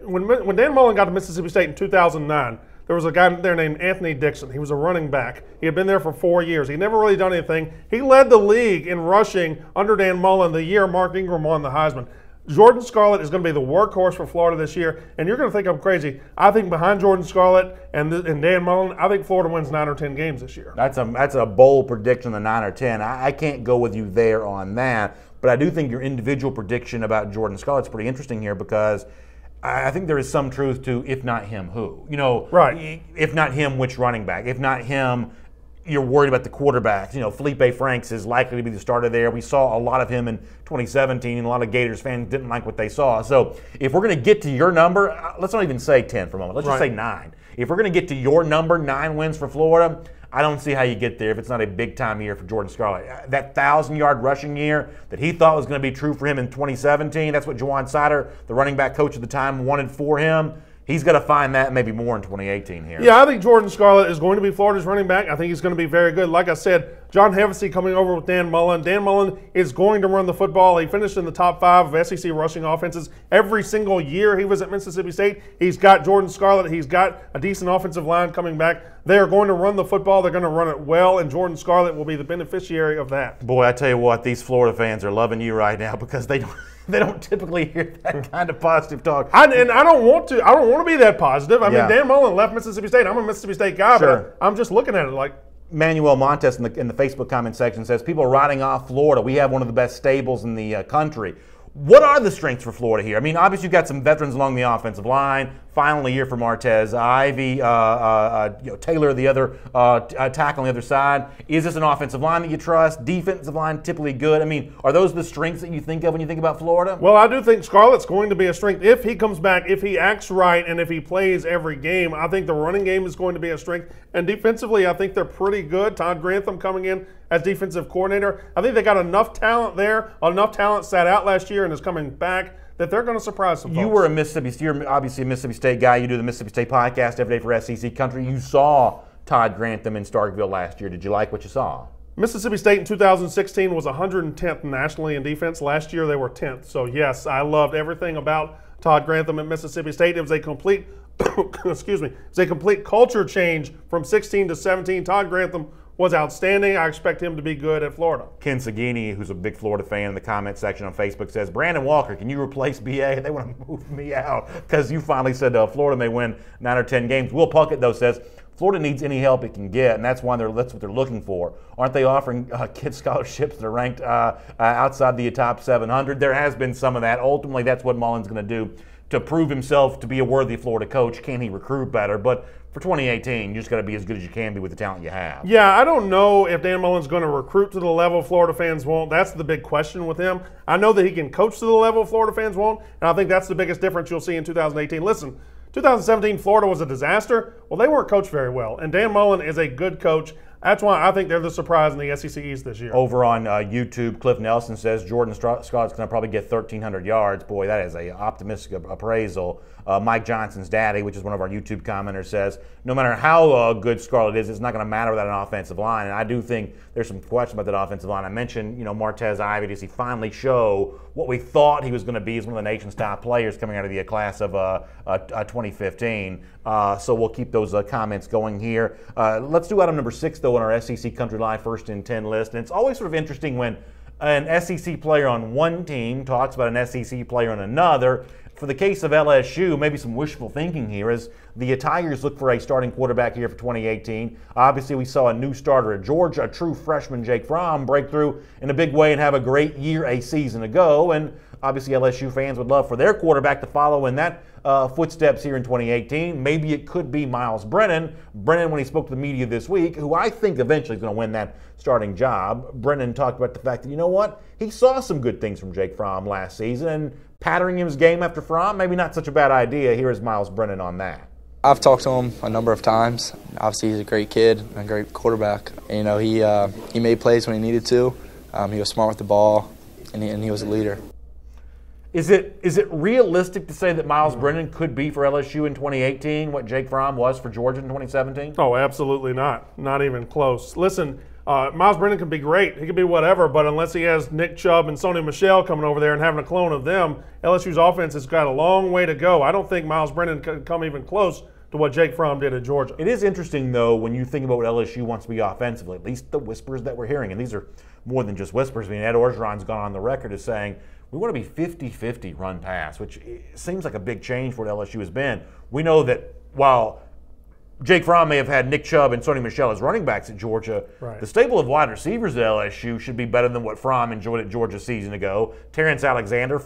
when Dan Mullen got to Mississippi State in 2009, there was a guy there named Anthony Dixon. He was a running back. He had been there for 4 years. He never really done anything. He led the league in rushing under Dan Mullen the year Mark Ingram won the Heisman. Jordan Scarlett is going to be the workhorse for Florida this year, and you're going to think I'm crazy. I think behind Jordan Scarlett and Dan Mullen, I think Florida wins 9 or 10 games this year. That's a bold prediction, the 9 or 10. I can't go with you there on that, but I do think your individual prediction about Jordan Scarlett's pretty interesting here because I think there is some truth to if not him, who? You know, right. If not him, which running back? If not him, you're worried about the quarterbacks. You know, Felipe Franks is likely to be the starter there. We saw a lot of him in 2017, and a lot of Gators fans didn't like what they saw. So if we're going to get to your number, let's not even say 10 for a moment. Let's just say 9. If we're going to get to your number, 9 wins for Florida, I don't see how you get there if it's not a big-time year for Jordan Scarlett. That 1,000-yard rushing year that he thought was going to be true for him in 2017, that's what Juwan Sider, the running back coach at the time, wanted for him. He's got to find that maybe more in 2018 here. Yeah, I think Jordan Scarlett is going to be Florida's running back. I think he's going to be very good. Like I said, John Hevesy coming over with Dan Mullen. Dan Mullen is going to run the football. He finished in the top 5 of SEC rushing offenses every single year he was at Mississippi State. He's got Jordan Scarlett. He's got a decent offensive line coming back. They are going to run the football. They're going to run it well, and Jordan Scarlett will be the beneficiary of that. Boy, I tell you what, these Florida fans are loving you right now because they don't typically hear that kind of positive talk. I don't want to be that positive. I mean, Dan Mullen left Mississippi State. I'm a Mississippi State guy, but I'm just looking at it like. Manuel Montes in the Facebook comment section says, people are writing off Florida. We have one of the best stables in the country. What are the strengths for Florida here? I mean, obviously you've got some veterans along the offensive line. Finally, year for Martez Ivy, Taylor, the other tackle on the other side. Is this an offensive line that you trust? Defensive line typically good. I mean, are those the strengths that you think of when you think about Florida? Well, I do think Scarlett's going to be a strength if he comes back, if he acts right, and if he plays every game. I think the running game is going to be a strength, and defensively, I think they're pretty good. Todd Grantham coming in as defensive coordinator. I think they got enough talent there. Enough talent sat out last year and is coming back that they're going to surprise some folks. You're obviously a Mississippi State guy. You do the Mississippi State podcast every day for SEC Country. You saw Todd Grantham in Starkville last year. Did you like what you saw? Mississippi State in 2016 was 110th nationally in defense. Last year they were 10th. So yes, I loved everything about Todd Grantham at Mississippi State. It was a complete, it's a complete culture change from 16 to 17. Todd Grantham was outstanding. I expect him to be good at Florida. Ken Sagini, who's a big Florida fan in the comment section on Facebook, says, Brandon Walker, can you replace BA? They want to move me out because you finally said Florida may win 9 or 10 games. Will Puckett, though, says Florida needs any help it can get, and that's what they're looking for. Aren't they offering kid scholarships that are ranked outside the top 700? There has been some of that. Ultimately, that's what Mullen's going to do to prove himself to be a worthy Florida coach. Can he recruit better? But for 2018, you just got to be as good as you can be with the talent you have. Yeah, I don't know if Dan Mullen's going to recruit to the level Florida fans won't. That's the big question with him. I know that he can coach to the level Florida fans won't, and I think that's the biggest difference you'll see in 2018. Listen, 2017, Florida was a disaster. Well, they weren't coached very well, and Dan Mullen is a good coach. That's why I think they're the surprise in the SEC East this year. Over on YouTube, Cliff Nelson says Jordan Scott's going to probably get 1,300 yards. Boy, that is an optimistic appraisal. Mike Johnson's daddy, which is one of our YouTube commenters, says no matter how good Scarlett is, it's not going to matter without an offensive line. And I do think there's some question about that offensive line. I mentioned, Martez Ivy. Does he finally show what we thought he was going to be as one of the nation's top players coming out of the class of 2015? So we'll keep those comments going here. Let's do item number 6, though, on our SEC Country Live First and 10 list. And it's always sort of interesting when an SEC player on one team talks about an SEC player on another. for the case of LSU, maybe some wishful thinking here as the Tigers look for a starting quarterback here for 2018. Obviously, we saw a new starter at Georgia, a true freshman, Jake Fromm, break through in a big way and have a great year a season ago. And obviously, LSU fans would love for their quarterback to follow in that footsteps here in 2018. Maybe it could be Miles Brennan. Brennan, when he spoke to the media this week, who I think eventually is going to win that starting job, Brennan talked about the fact that, you know what, he saw some good things from Jake Fromm last season, and patterning him his game after Fromm, maybe not such a bad idea. Here is Miles Brennan on that. I've talked to him a number of times. Obviously, he's a great kid and a great quarterback. And, you know, he made plays when he needed to. He was smart with the ball, and he was a leader. Is it realistic to say that Miles Brennan could be for LSU in 2018 what Jake Fromm was for Georgia in 2017? Oh, absolutely not. Not even close. Listen, Miles Brennan can be great. He can be whatever, but unless he has Nick Chubb and Sony Michel coming over there and having a clone of them, LSU's offense has got a long way to go. I don't think Miles Brennan can come even close to what Jake Fromm did at Georgia. It is interesting, though, when you think about what LSU wants to be offensively, at least the whispers that we're hearing, and these are more than just whispers. I mean, Ed Orgeron's gone on the record as saying, we want to be 50-50 run-pass, which seems like a big change for what LSU has been. We know that while Jake Fromm may have had Nick Chubb and Sony Michel as running backs at Georgia, right, the stable of wide receivers at LSU should be better than what Fromm enjoyed at Georgia a season ago. Terrence Alexander,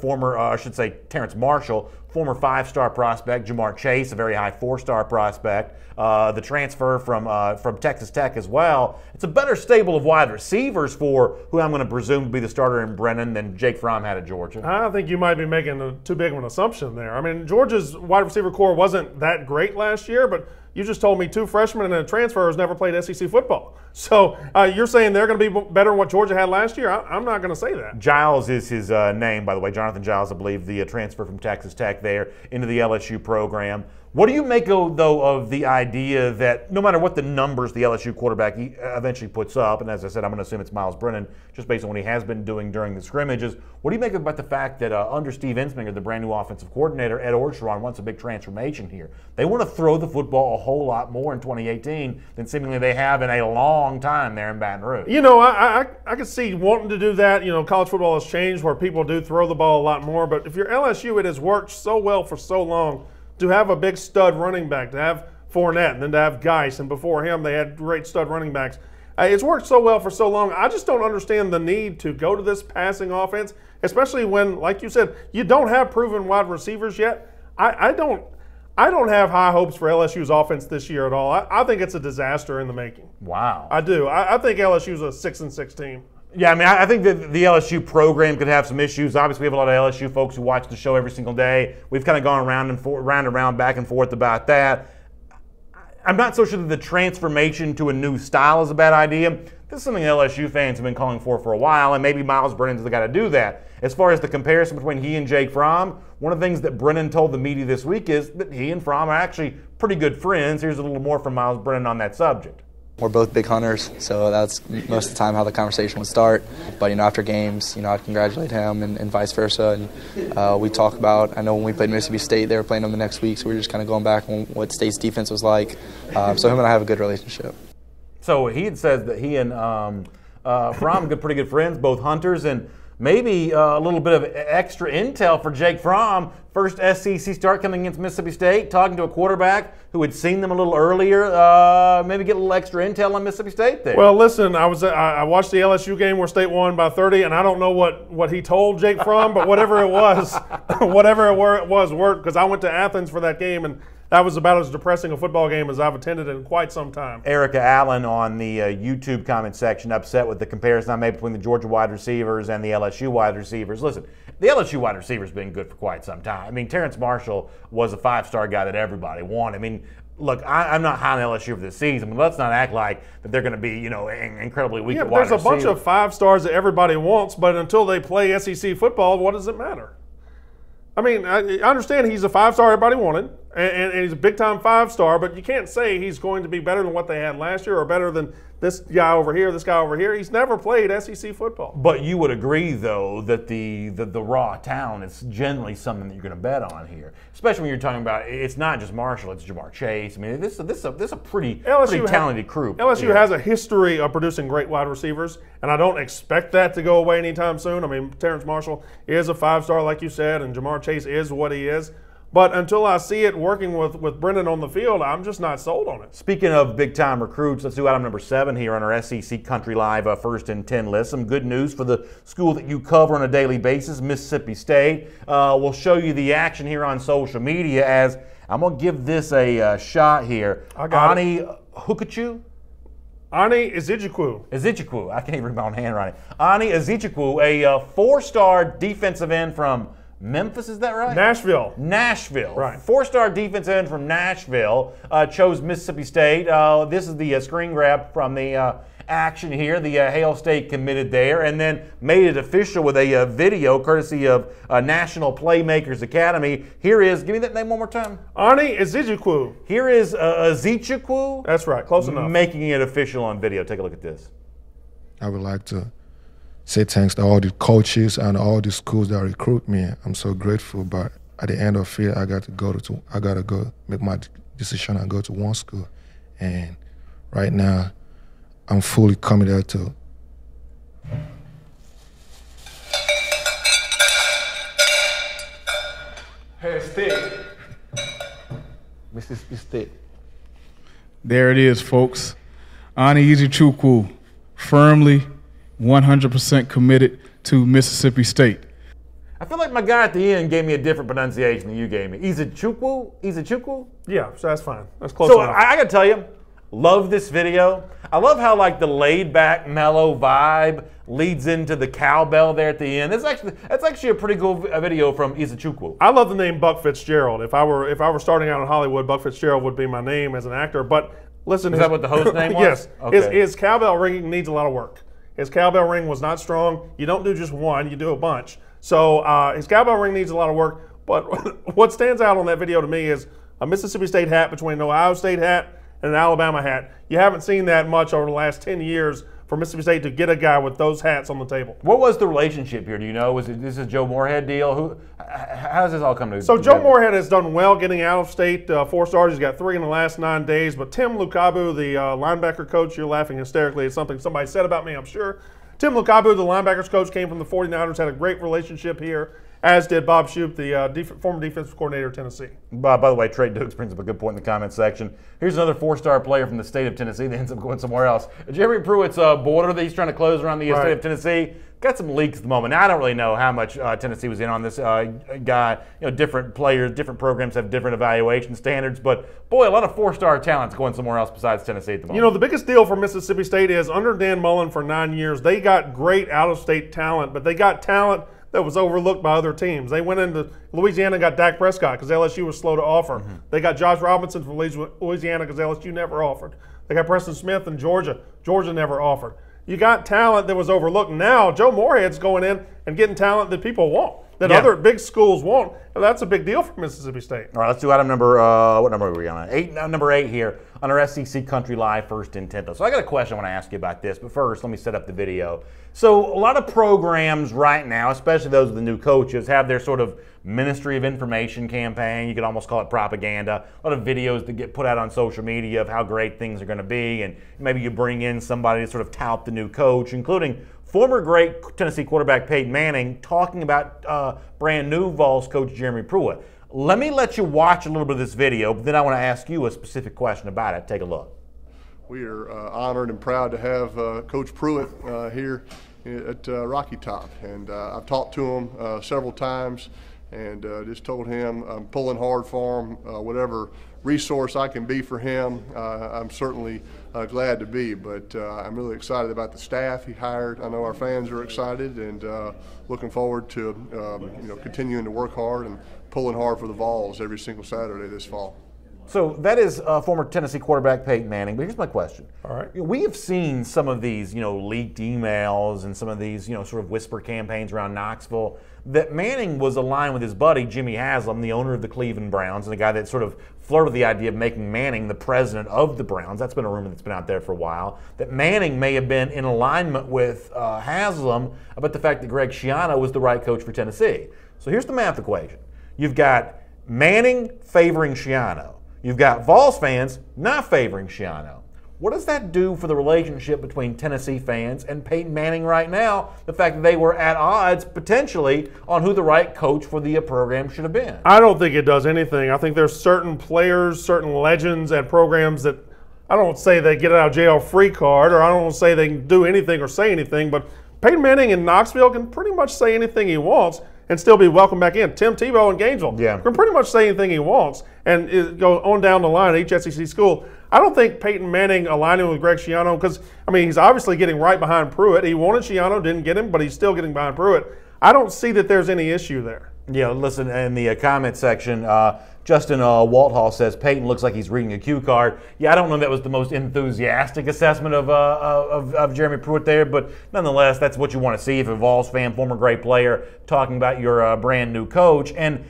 Terrence Marshall, former 5-star prospect. Jamar Chase, a very high 4-star prospect. The transfer from Texas Tech as well. It's a better stable of wide receivers for who I'm going to presume to be the starter in Brennan than Jake Fromm had at Georgia. I think you might be making too big of an assumption there. I mean, Georgia's wide receiver core wasn't that great last year, but you just told me 2 freshmen and a transfer who's never played SEC football. So you're saying they're going to be better than what Georgia had last year? I'm not going to say that. Giles is his name, by the way. Jonathan Giles, I believe, the transfer from Texas Tech there into the LSU program. What do you make, though, of the idea that no matter what the numbers the LSU quarterback eventually puts up, and as I said, I'm going to assume it's Miles Brennan just based on what he has been doing during the scrimmages, what do you make about the fact that under Steve Ensminger, the brand new offensive coordinator, Ed Orgeron wants a big transformation here? They want to throw the football a whole lot more in 2018 than seemingly they have in a long time there in Baton Rouge. You know, I could see wanting to do that. You know, college football has changed where people do throw the ball a lot more, but if you're LSU, it has worked so well for so long to have a big stud running back, to have Fournette, and then to have Geis, and before him they had great stud running backs. It's worked so well for so long. I just don't understand the need to go to this passing offense, especially when, like you said, you don't have proven wide receivers yet. I don't have high hopes for LSU's offense this year at all. I think it's a disaster in the making. Wow. I do. I think LSU's a 6-6 team. Yeah, I mean, I think that the LSU program could have some issues. Obviously, we have a lot of LSU folks who watch the show every single day. We've kind of gone round and round, back and forth about that. I'm not so sure that the transformation to a new style is a bad idea. This is something LSU fans have been calling for a while, and maybe Miles Brennan's the guy to do that. As far as the comparison between he and Jake Fromm, one of the things that Brennan told the media this week is that he and Fromm are actually pretty good friends. Here's a little more from Miles Brennan on that subject. We're both big hunters, so that's most of the time how the conversation would start. But, you know, after games, you know, I'd congratulate him and vice versa. And we talk about, I know when we played Mississippi State, they were playing them the next week, so we were just kind of going back on what State's defense was like. So him and I have a good relationship. So he had said that he and Fromm are pretty good friends, both hunters, and maybe a little bit of extra intel for Jake Fromm. First SEC start coming against Mississippi State, talking to a quarterback who had seen them a little earlier. Maybe get a little extra intel on Mississippi State there. Well, listen, I watched the LSU game where State won by 30, and I don't know what he told Jake Fromm, but whatever it was, worked, because I went to Athens for that game, and that was about as depressing a football game as I've attended in quite some time. Erica Allen on the YouTube comment section upset with the comparison I made between the Georgia wide receivers and the LSU wide receivers. Listen, the LSU wide receiver's been good for quite some time. I mean, Terrence Marshall was a 5-star guy that everybody wanted. I mean, look, I'm not high on LSU for this season, but let's not act like that they're going to be, you know, incredibly weak at wide receiver. There's a bunch of 5-stars that everybody wants, but until they play SEC football, what does it matter? I mean, I understand he's a 5-star everybody wanted, And he's a big-time 5-star, but you can't say he's going to be better than what they had last year or better than this guy over here, this guy over here. He's never played SEC football. But you would agree, though, that the raw talent is generally something that you're going to bet on here, especially when you're talking about it's not just Marshall, it's Jamar Chase. I mean, this is a pretty talented crew. LSU has a history of producing great wide receivers, and I don't expect that to go away anytime soon. I mean, Terrence Marshall is a 5-star, like you said, and Jamar Chase is what he is. But until I see it working with Brennan on the field, I'm just not sold on it. Speaking of big-time recruits, let's do item number 7 here on our SEC Country Live First and 10 list. Some good news for the school that you cover on a daily basis, Mississippi State. We'll show you the action here on social media as I'm going to give this a shot here. Ani Hukachu? Ani Ezechukwu. I can't even read my own handwriting. Ani Ezechukwu, a 4-star defensive end from Memphis, is that right? Nashville. Right. 4-star defensive end from Nashville chose Mississippi State. This is the screen grab from the action here. The Hail State committed there and then made it official with a video courtesy of National Playmakers Academy. Here is, give me that name one more time. Ani Ezechukwu. Here is Ezechukwu. That's right, close enough. Making it official on video. Take a look at this. I would like to say thanks to all the coaches and all the schools that recruit me. I'm so grateful, but at the end of it, I got to go make my decision and go to one school. And right now, I'm fully committed to Hail State. Mississippi State. There it is, folks. Ani Ezechukwu, firmly 100% committed to Mississippi State. I feel like my guy at the end gave me a different pronunciation than you gave me. Ezechukwu? Yeah, so that's fine. That's close enough. So I gotta tell you, love this video. I love how like the laid-back, mellow vibe leads into the cowbell there at the end. That's actually a pretty cool video from Ezechukwu. I love the name Buck Fitzgerald. If I were starting out in Hollywood, Buck Fitzgerald would be my name as an actor. But listen, is that what the host name was? Yes. Okay. His cowbell ringing needs a lot of work. His cowbell ring was not strong. You don't do just one, you do a bunch. So his cowbell ring needs a lot of work. But what stands out on that video to me is a Mississippi State hat between an Ohio State hat and an Alabama hat. You haven't seen that much over the last 10 years for Mississippi State to get a guy with those hats on the table. What was the relationship here? Do you know? Was this a Joe Moorhead deal? How does this all come together? So Joe Moorhead has done well getting out of state 4 stars. He's got 3 in the last 9 days. But Tim Lukabu, the linebacker coach, you're laughing hysterically at something somebody said about me, I'm sure. Tim Lukabu, the linebackers coach, came from the 49ers, had a great relationship here, as did Bob Shoop, the former defensive coordinator of Tennessee. By the way, Trey Dukes brings up a good point in the comment section. Here's another 4-star player from the state of Tennessee that ends up going somewhere else. Jeremy Pruitt's border that he's trying to close around the state of Tennessee got some leaks at the moment. Now, I don't really know how much Tennessee was in on this guy. You know, different players, different programs have different evaluation standards, but boy, a lot of 4-star talent's going somewhere else besides Tennessee at the moment. You know, the biggest deal for Mississippi State is under Dan Mullen for 9 years, they got great out-of-state talent, but they got talent that was overlooked by other teams. They went into Louisiana and got Dak Prescott because LSU was slow to offer. They got Josh Robinson from Louisiana because LSU never offered. They got Preston Smith in Georgia. Georgia never offered. You got talent that was overlooked. Now Joe Moorhead's going in and getting talent that people want, that other big schools want. And that's a big deal for Mississippi State. All right, let's do item number, what number are we on? Number 8 here on our SEC Country Live First and 10th. So I got a question I want to ask you about this, but first let me set up the video. So a lot of programs right now, especially those with the new coaches, have their sort of Ministry of Information campaign. You could almost call it propaganda. A lot of videos that get put out on social media of how great things are going to be, and maybe you bring in somebody to sort of tout the new coach, including former great Tennessee quarterback Peyton Manning talking about brand new Vols coach Jeremy Pruitt. Let me let you watch a little bit of this video, but then I want to ask you a specific question about it. Take a look. We are honored and proud to have Coach Pruitt here at Rocky Top, and I've talked to him several times and just told him I'm pulling hard for him. Whatever resource I can be for him, I'm certainly glad to be, but I'm really excited about the staff he hired. I know our fans are excited, and looking forward to continuing to work hard and pulling hard for the Vols every single Saturday this fall. So that is former Tennessee quarterback Peyton Manning. But here's my question. All right. We have seen some of these, leaked emails and some of these, sort of whisper campaigns around Knoxville that Manning was aligned with his buddy Jimmy Haslam, the owner of the Cleveland Browns, and the guy that sort of flirted the idea of making Manning the president of the Browns. That's been a rumor that's been out there for a while. That Manning may have been in alignment with Haslam about the fact that Greg Schiano was the right coach for Tennessee. So here's the math equation. You've got Manning favoring Schiano. You've got Vols fans not favoring Schiano. What does that do for the relationship between Tennessee fans and Peyton Manning right now? The fact that they were at odds potentially on who the right coach for the program should have been. I don't think it does anything. I think there's certain players, certain legends at programs that I don't say they get out of jail free card, or I don't say they can do anything or say anything, but Peyton Manning in Knoxville can pretty much say anything he wants and still be welcome back in. Tim Tebow in Gainesville can pretty much say anything he wants and go on down the line at each SEC school. I don't think Peyton Manning aligning with Greg Schiano, because, he's obviously getting right behind Pruitt. He wanted Schiano, didn't get him, but he's still getting behind Pruitt. I don't see that there's any issue there. Yeah, listen, in the comment section, Justin Walthall says Peyton looks like he's reading a cue card. Yeah, I don't know if that was the most enthusiastic assessment of Jeremy Pruitt there, but nonetheless, that's what you want to see if a Vols fan, former great player, talking about your brand new coach. And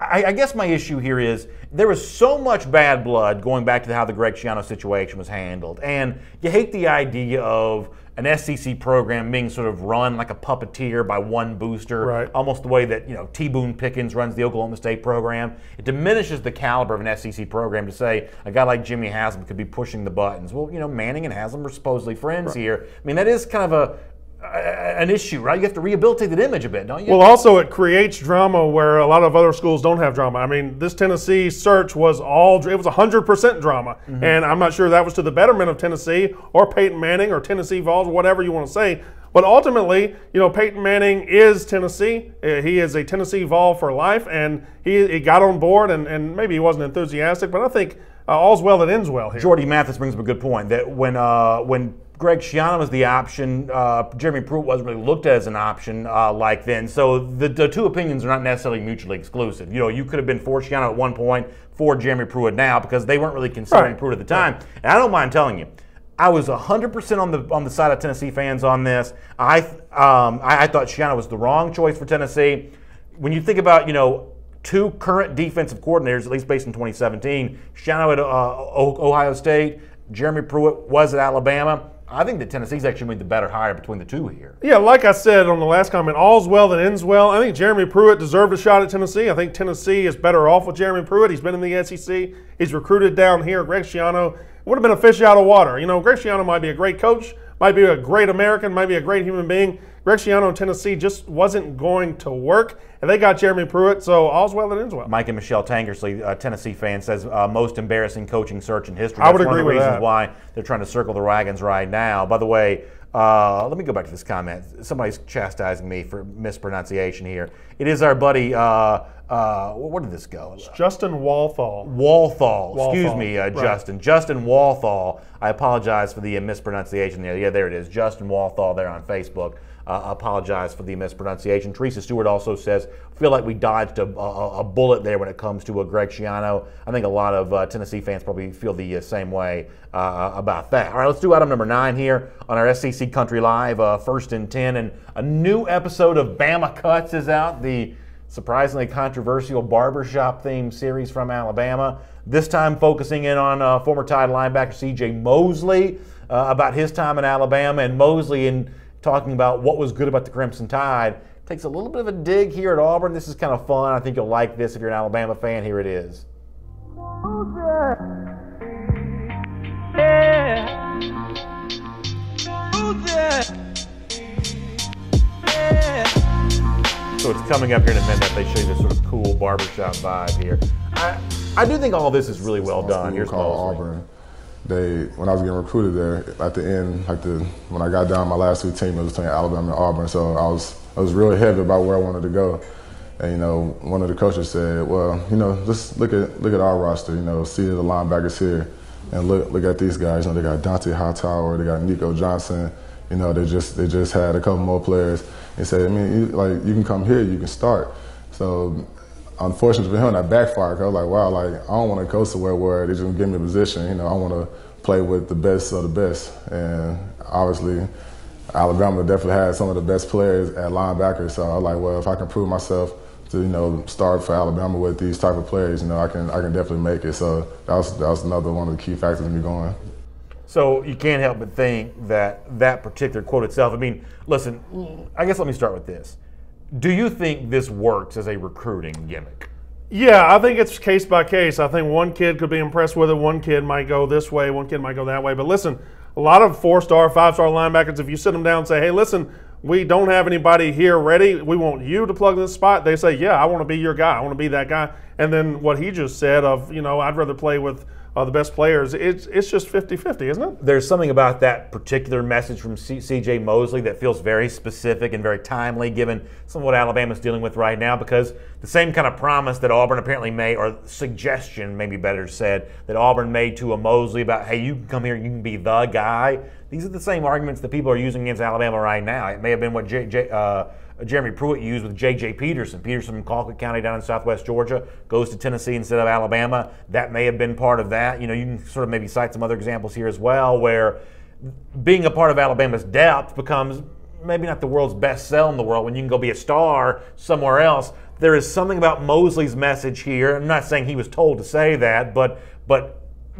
I guess my issue here is there was so much bad blood going back to how the Greg Schiano situation was handled. And you hate the idea of an SEC program being sort of run like a puppeteer by one booster, almost the way that T. Boone Pickens runs the Oklahoma State program. It diminishes the caliber of an SEC program to say a guy like Jimmy Haslam could be pushing the buttons. Well, Manning and Haslam are supposedly friends here. That is kind of an issue, right? You have to rehabilitate that image a bit, don't you? Well, also it creates drama where a lot of other schools don't have drama. This Tennessee search was 100% drama, and I'm not sure that was to the betterment of Tennessee or Peyton Manning or Tennessee Vols, whatever you want to say. But ultimately, Peyton Manning is Tennessee. He is a Tennessee Vol for life, and he got on board, and maybe he wasn't enthusiastic, but I think all's well that ends well here. Jordy Mathis brings up a good point that when Greg Schiano was the option, Jeremy Pruitt wasn't really looked at as an option like then. So the two opinions are not necessarily mutually exclusive. You could have been for Schiano at one point, for Jeremy Pruitt now, because they weren't really considering Pruitt at the time. And I don't mind telling you, I was 100% on the side of Tennessee fans on this. I thought Schiano was the wrong choice for Tennessee. When you think about, two current defensive coordinators, at least based in 2017, Schiano at Ohio State, Jeremy Pruitt was at Alabama. I think that Tennessee's actually made the better hire between the two here. Yeah, like I said on the last comment, all's well that ends well. I think Jeremy Pruitt deserved a shot at Tennessee. I think Tennessee is better off with Jeremy Pruitt. He's been in the SEC. He's recruited down here. Greg Schiano would have been a fish out of water. Greg Schiano might be a great coach, might be a great American, might be a great human being. Greg Schiano in Tennessee just wasn't going to work, and they got Jeremy Pruitt, so all's well that ends well. Mike and Michelle Tankersley, Tennessee fan, says most embarrassing coaching search in history. I would agree with that. That's one of the reasons why they're trying to circle the wagons right now. By the way, let me go back to this comment. Somebody's chastising me for mispronunciation here. It is our buddy, where did this go? It's Justin Walthall. Walthall. Excuse me, Justin. Justin Walthall. I apologize for the mispronunciation there. Yeah, there it is. Justin Walthall there on Facebook. Apologize for the mispronunciation. Teresa Stewart also says, feel like we dodged a bullet there when it comes to Greg Schiano. I think a lot of Tennessee fans probably feel the same way about that. All right, let's do item number 9 here on our SEC Country Live, 1st and 10. And a new episode of Bama Cuts is out, the surprisingly controversial barbershop-themed series from Alabama. This time focusing in on former Tide linebacker C.J. Mosley about his time in Alabama, and Mosley in talking about what was good about the Crimson Tide. Takes a little bit of a dig here at Auburn. This is kind of fun. I think you'll like this if you're an Alabama fan. Here it is. So it's coming up here in a minute. They show you this sort of cool barbershop vibe here. I do think all this is really well done. Here's called Auburn. When I was getting recruited there, at the end, when I got down my last 2 teams, it was between Alabama and Auburn. So I was really heavy about where I wanted to go. And one of the coaches said, "Well, just look at our roster. See the linebackers here, and look at these guys. They got Dante Hightower, they got Nico Johnson. They just had a couple more players." He said, "You can come here, you can start." So unfortunately for him, that backfired. I was like, wow, like I don't want to go somewhere where they just give me a position. You know, I want to play with the best of the best. And obviously, Alabama definitely had some of the best players at linebacker. So I was like, well, if I can prove myself to, you know, start for Alabama with these type of players, you know, I can definitely make it. So that was another one of the key factors in me going. So you can't help but think that that particular quote itself, I mean, listen, I guess let me start with this. Do you think this works as a recruiting gimmick? Yeah, I think it's case by case. I think one kid could be impressed with it. One kid might go this way. One kid might go that way. But listen, a lot of 4-star, 5-star linebackers, if you sit them down and say, hey, listen, we don't have anybody here ready. We want you to plug in this spot. They say, yeah, I want to be your guy. I want to be that guy. And then what he just said of, you know, I'd rather play with the best players, it's just 50-50, isn't it? There's something about that particular message from C.J. Mosley that feels very specific and very timely given some of what Alabama's dealing with right now, because the same kind of promise that Auburn apparently made, or suggestion, maybe better said, that Auburn made to a Mosley about, hey, you can come here, you can be the guy. These are the same arguments that people are using against Alabama right now. It may have been what Jeremy Pruitt used with J.J. Peterson. Peterson from Colquitt County down in southwest Georgia goes to Tennessee instead of Alabama. That may have been part of that. You know, you can sort of maybe cite some other examples here as well where being a part of Alabama's depth becomes maybe not the world's best sell in the world when you can go be a star somewhere else. There is something about Mosley's message here. I'm not saying he was told to say that, but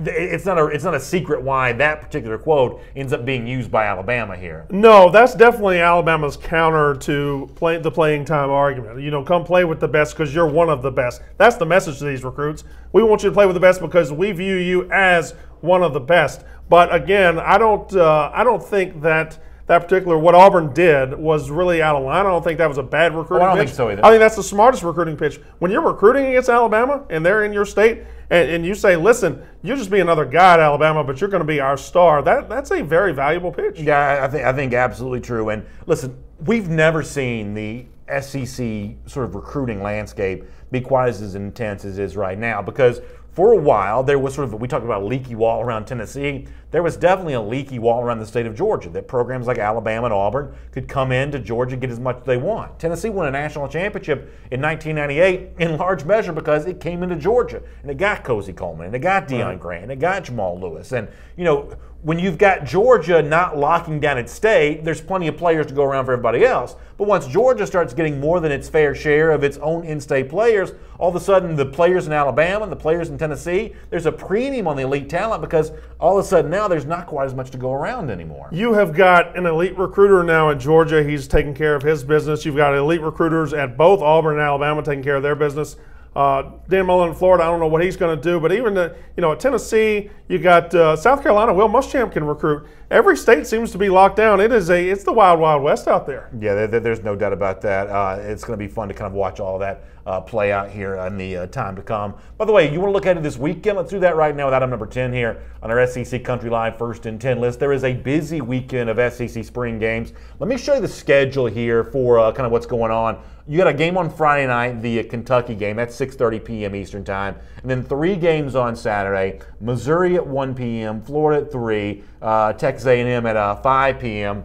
it's not a secret why that particular quote ends up being used by Alabama here. No, that's definitely Alabama's counter to the playing time argument. You know, come play with the best because you're one of the best. That's the message to these recruits. We want you to play with the best because we view you as one of the best. But again, I don't think that particular what Auburn did was really out of line. I don't think that was a bad recruiting pitch. I don't think so either. I think that's the smartest recruiting pitch. When you're recruiting against Alabama and they're in your state, and you say, listen, you'll just be another guy at Alabama, but you're going to be our star. That's a very valuable pitch. Yeah, I think absolutely true. And listen, we've never seen the SEC sort of recruiting landscape be quite as intense as it is right now, because for a while there was sort of, we talked about a leaky wall around Tennessee. There was definitely a leaky wall around the state of Georgia, that programs like Alabama and Auburn could come into Georgia and get as much as they want. Tennessee won a national championship in 1998 in large measure because it came into Georgia, and it got Cozy Coleman, and it got Deion Grant, and it got Jamal Lewis. And, you know, when you've got Georgia not locking down its state, there's plenty of players to go around for everybody else. But once Georgia starts getting more than its fair share of its own in-state players, all of a sudden the players in Alabama and the players in Tennessee, there's a premium on the elite talent because all of a sudden now there's not quite as much to go around anymore. You have got an elite recruiter now at Georgia. He's taking care of his business. You've got elite recruiters at both Auburn and Alabama taking care of their business. Dan Mullen in Florida, I don't know what he's going to do, but even at Tennessee, you got South Carolina. Will Muschamp can recruit. Every state seems to be locked down. It's the wild, wild west out there. Yeah, there's no doubt about that. It's going to be fun to kind of watch all of that play out here in the time to come. By the way, you want to look ahead to this weekend? Let's do that right now with item number 10 here on our SEC Country Live First and 10 list. There is a busy weekend of SEC spring games. Let me show you the schedule here for kind of what's going on. You got a game on Friday night, the Kentucky game. That's 6:30 p.m. Eastern Time. And then 3 games on Saturday. Missouri at 1 p.m., Florida at 3, Texas A&M at 5 p.m.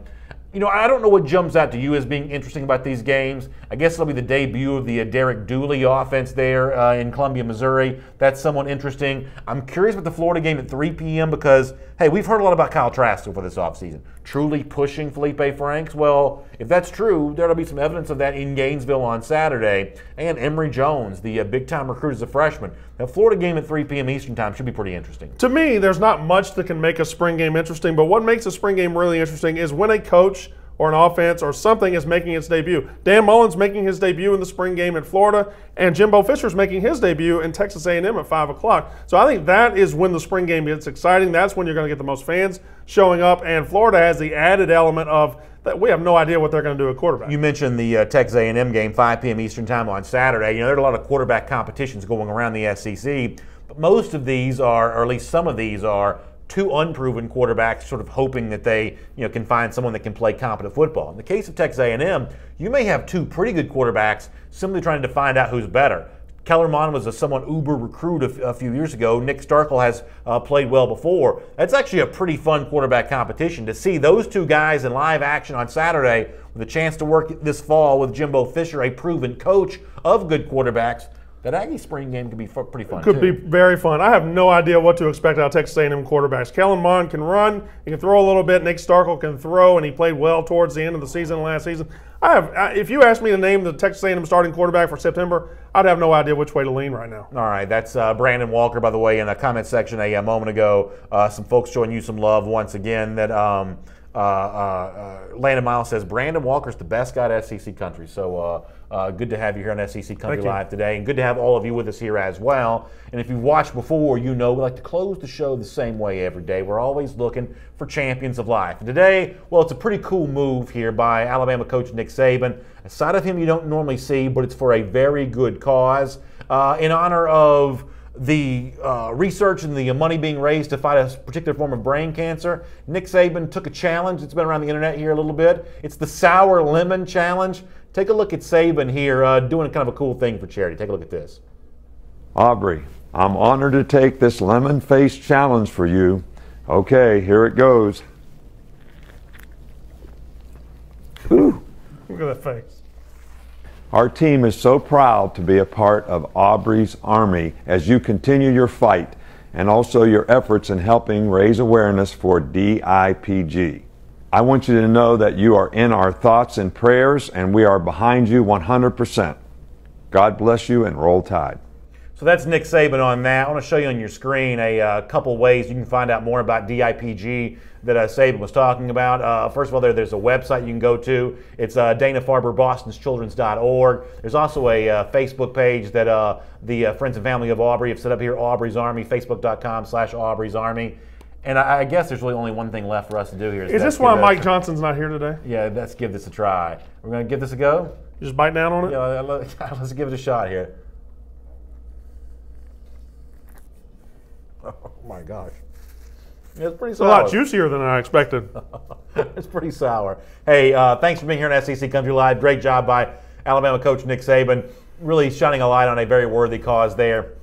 You know, I don't know what jumps out to you as being interesting about these games. I guess it'll be the debut of the Derek Dooley offense there in Columbia, Missouri. That's somewhat interesting. I'm curious about the Florida game at 3 p.m. because, hey, we've heard a lot about Kyle Trask for this offseason. Truly pushing Felipe Franks? Well, if that's true, there'll be some evidence of that in Gainesville on Saturday. And Emory Jones, the big-time recruit as a freshman. That Florida game at 3 p.m. Eastern Time should be pretty interesting. To me, there's not much that can make a spring game interesting, but what makes a spring game really interesting is when a coach or an offense or something is making its debut. Dan Mullen's making his debut in the spring game in Florida, and Jimbo Fisher's making his debut in Texas A&M at 5 o'clock. So I think that is when the spring game gets exciting. That's when you're going to get the most fans showing up, and Florida has the added element of that we have no idea what they're going to do at quarterback. You mentioned the Texas A&M game, 5 p.m. Eastern Time on Saturday. You know, there are a lot of quarterback competitions going around the SEC, but most of these are, or at least some of these are, 2 unproven quarterbacks sort of hoping that they can find someone that can play competent football. In the case of Texas A&M, you may have 2 pretty good quarterbacks simply trying to find out who's better. Kellerman was a somewhat uber recruit a few years ago. Nick Starkel has played well before. That's actually a pretty fun quarterback competition. To see those 2 guys in live action on Saturday with a chance to work this fall with Jimbo Fisher, a proven coach of good quarterbacks, That Aggie spring game could be pretty fun, Could be very fun. I have no idea what to expect out of Texas A&M quarterbacks. Kellen Mond can run. He can throw a little bit. Nick Starkel can throw, and he played well towards the end of the season last season. If you asked me to name the Texas A&M starting quarterback for September, I'd have no idea which way to lean right now. All right, that's Brandon Walker, by the way, in the comment section a moment ago. Some folks showing you some love once again. That Landon Miles says Brandon Walker's the best guy at SEC Country. So good to have you here on SEC Country Live today, and good to have all of you with us here as well. And if you've watched before, you know we like to close the show the same way every day. We're always looking for champions of life. And today, well, it's a pretty cool move here by Alabama coach Nick Saban. A side of him you don't normally see, but it's for a very good cause. In honor of the research and the money being raised to fight a particular form of brain cancer, Nick Saban took a challenge. It's been around the internet here a little bit. It's the Sour Lemon Challenge. Take a look at Saban here doing kind of a cool thing for charity. Take a look at this. Aubrey, I'm honored to take this lemon face challenge for you. Okay, here it goes. Ooh. Look at that face. Our team is so proud to be a part of Aubrey's Army as you continue your fight and also your efforts in helping raise awareness for DIPG. I want you to know that you are in our thoughts and prayers, and we are behind you 100%. God bless you, and roll tide. So that's Nick Saban on that. I want to show you on your screen a couple ways you can find out more about DIPG that Saban was talking about. First of all, there's a website you can go to. It's Dana-Farber-BostonsChildren's.org. There's also a Facebook page that the Friends and Family of Aubrey have set up here, Aubrey's Army, Facebook.com/Aubrey's Army. And I guess there's really only one thing left for us to do here. Is this why Mike Johnson's not here today? Yeah, let's give this a try. We're going to give this a go? Just bite down on it? Yeah, let's give it a shot here. Oh my gosh. It's pretty sour. It's a lot juicier than I expected. It's pretty sour. Hey, thanks for being here on SEC Country Live. Great job by Alabama coach Nick Saban. Really shining a light on a very worthy cause there.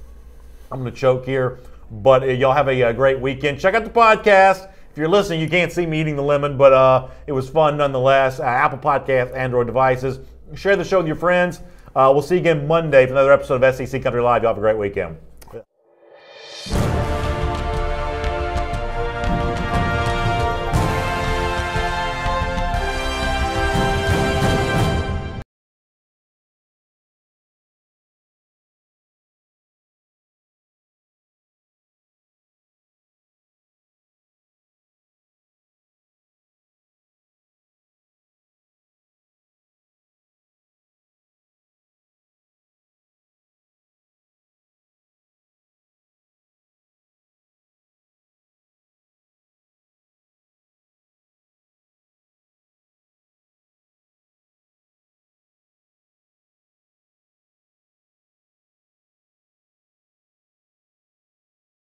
I'm going to choke here, but y'all have a great weekend. Check out the podcast. If you're listening, you can't see me eating the lemon, but it was fun nonetheless. Apple Podcasts, Android devices. Share the show with your friends. We'll see you again Monday for another episode of SEC Country Live. Y'all have a great weekend.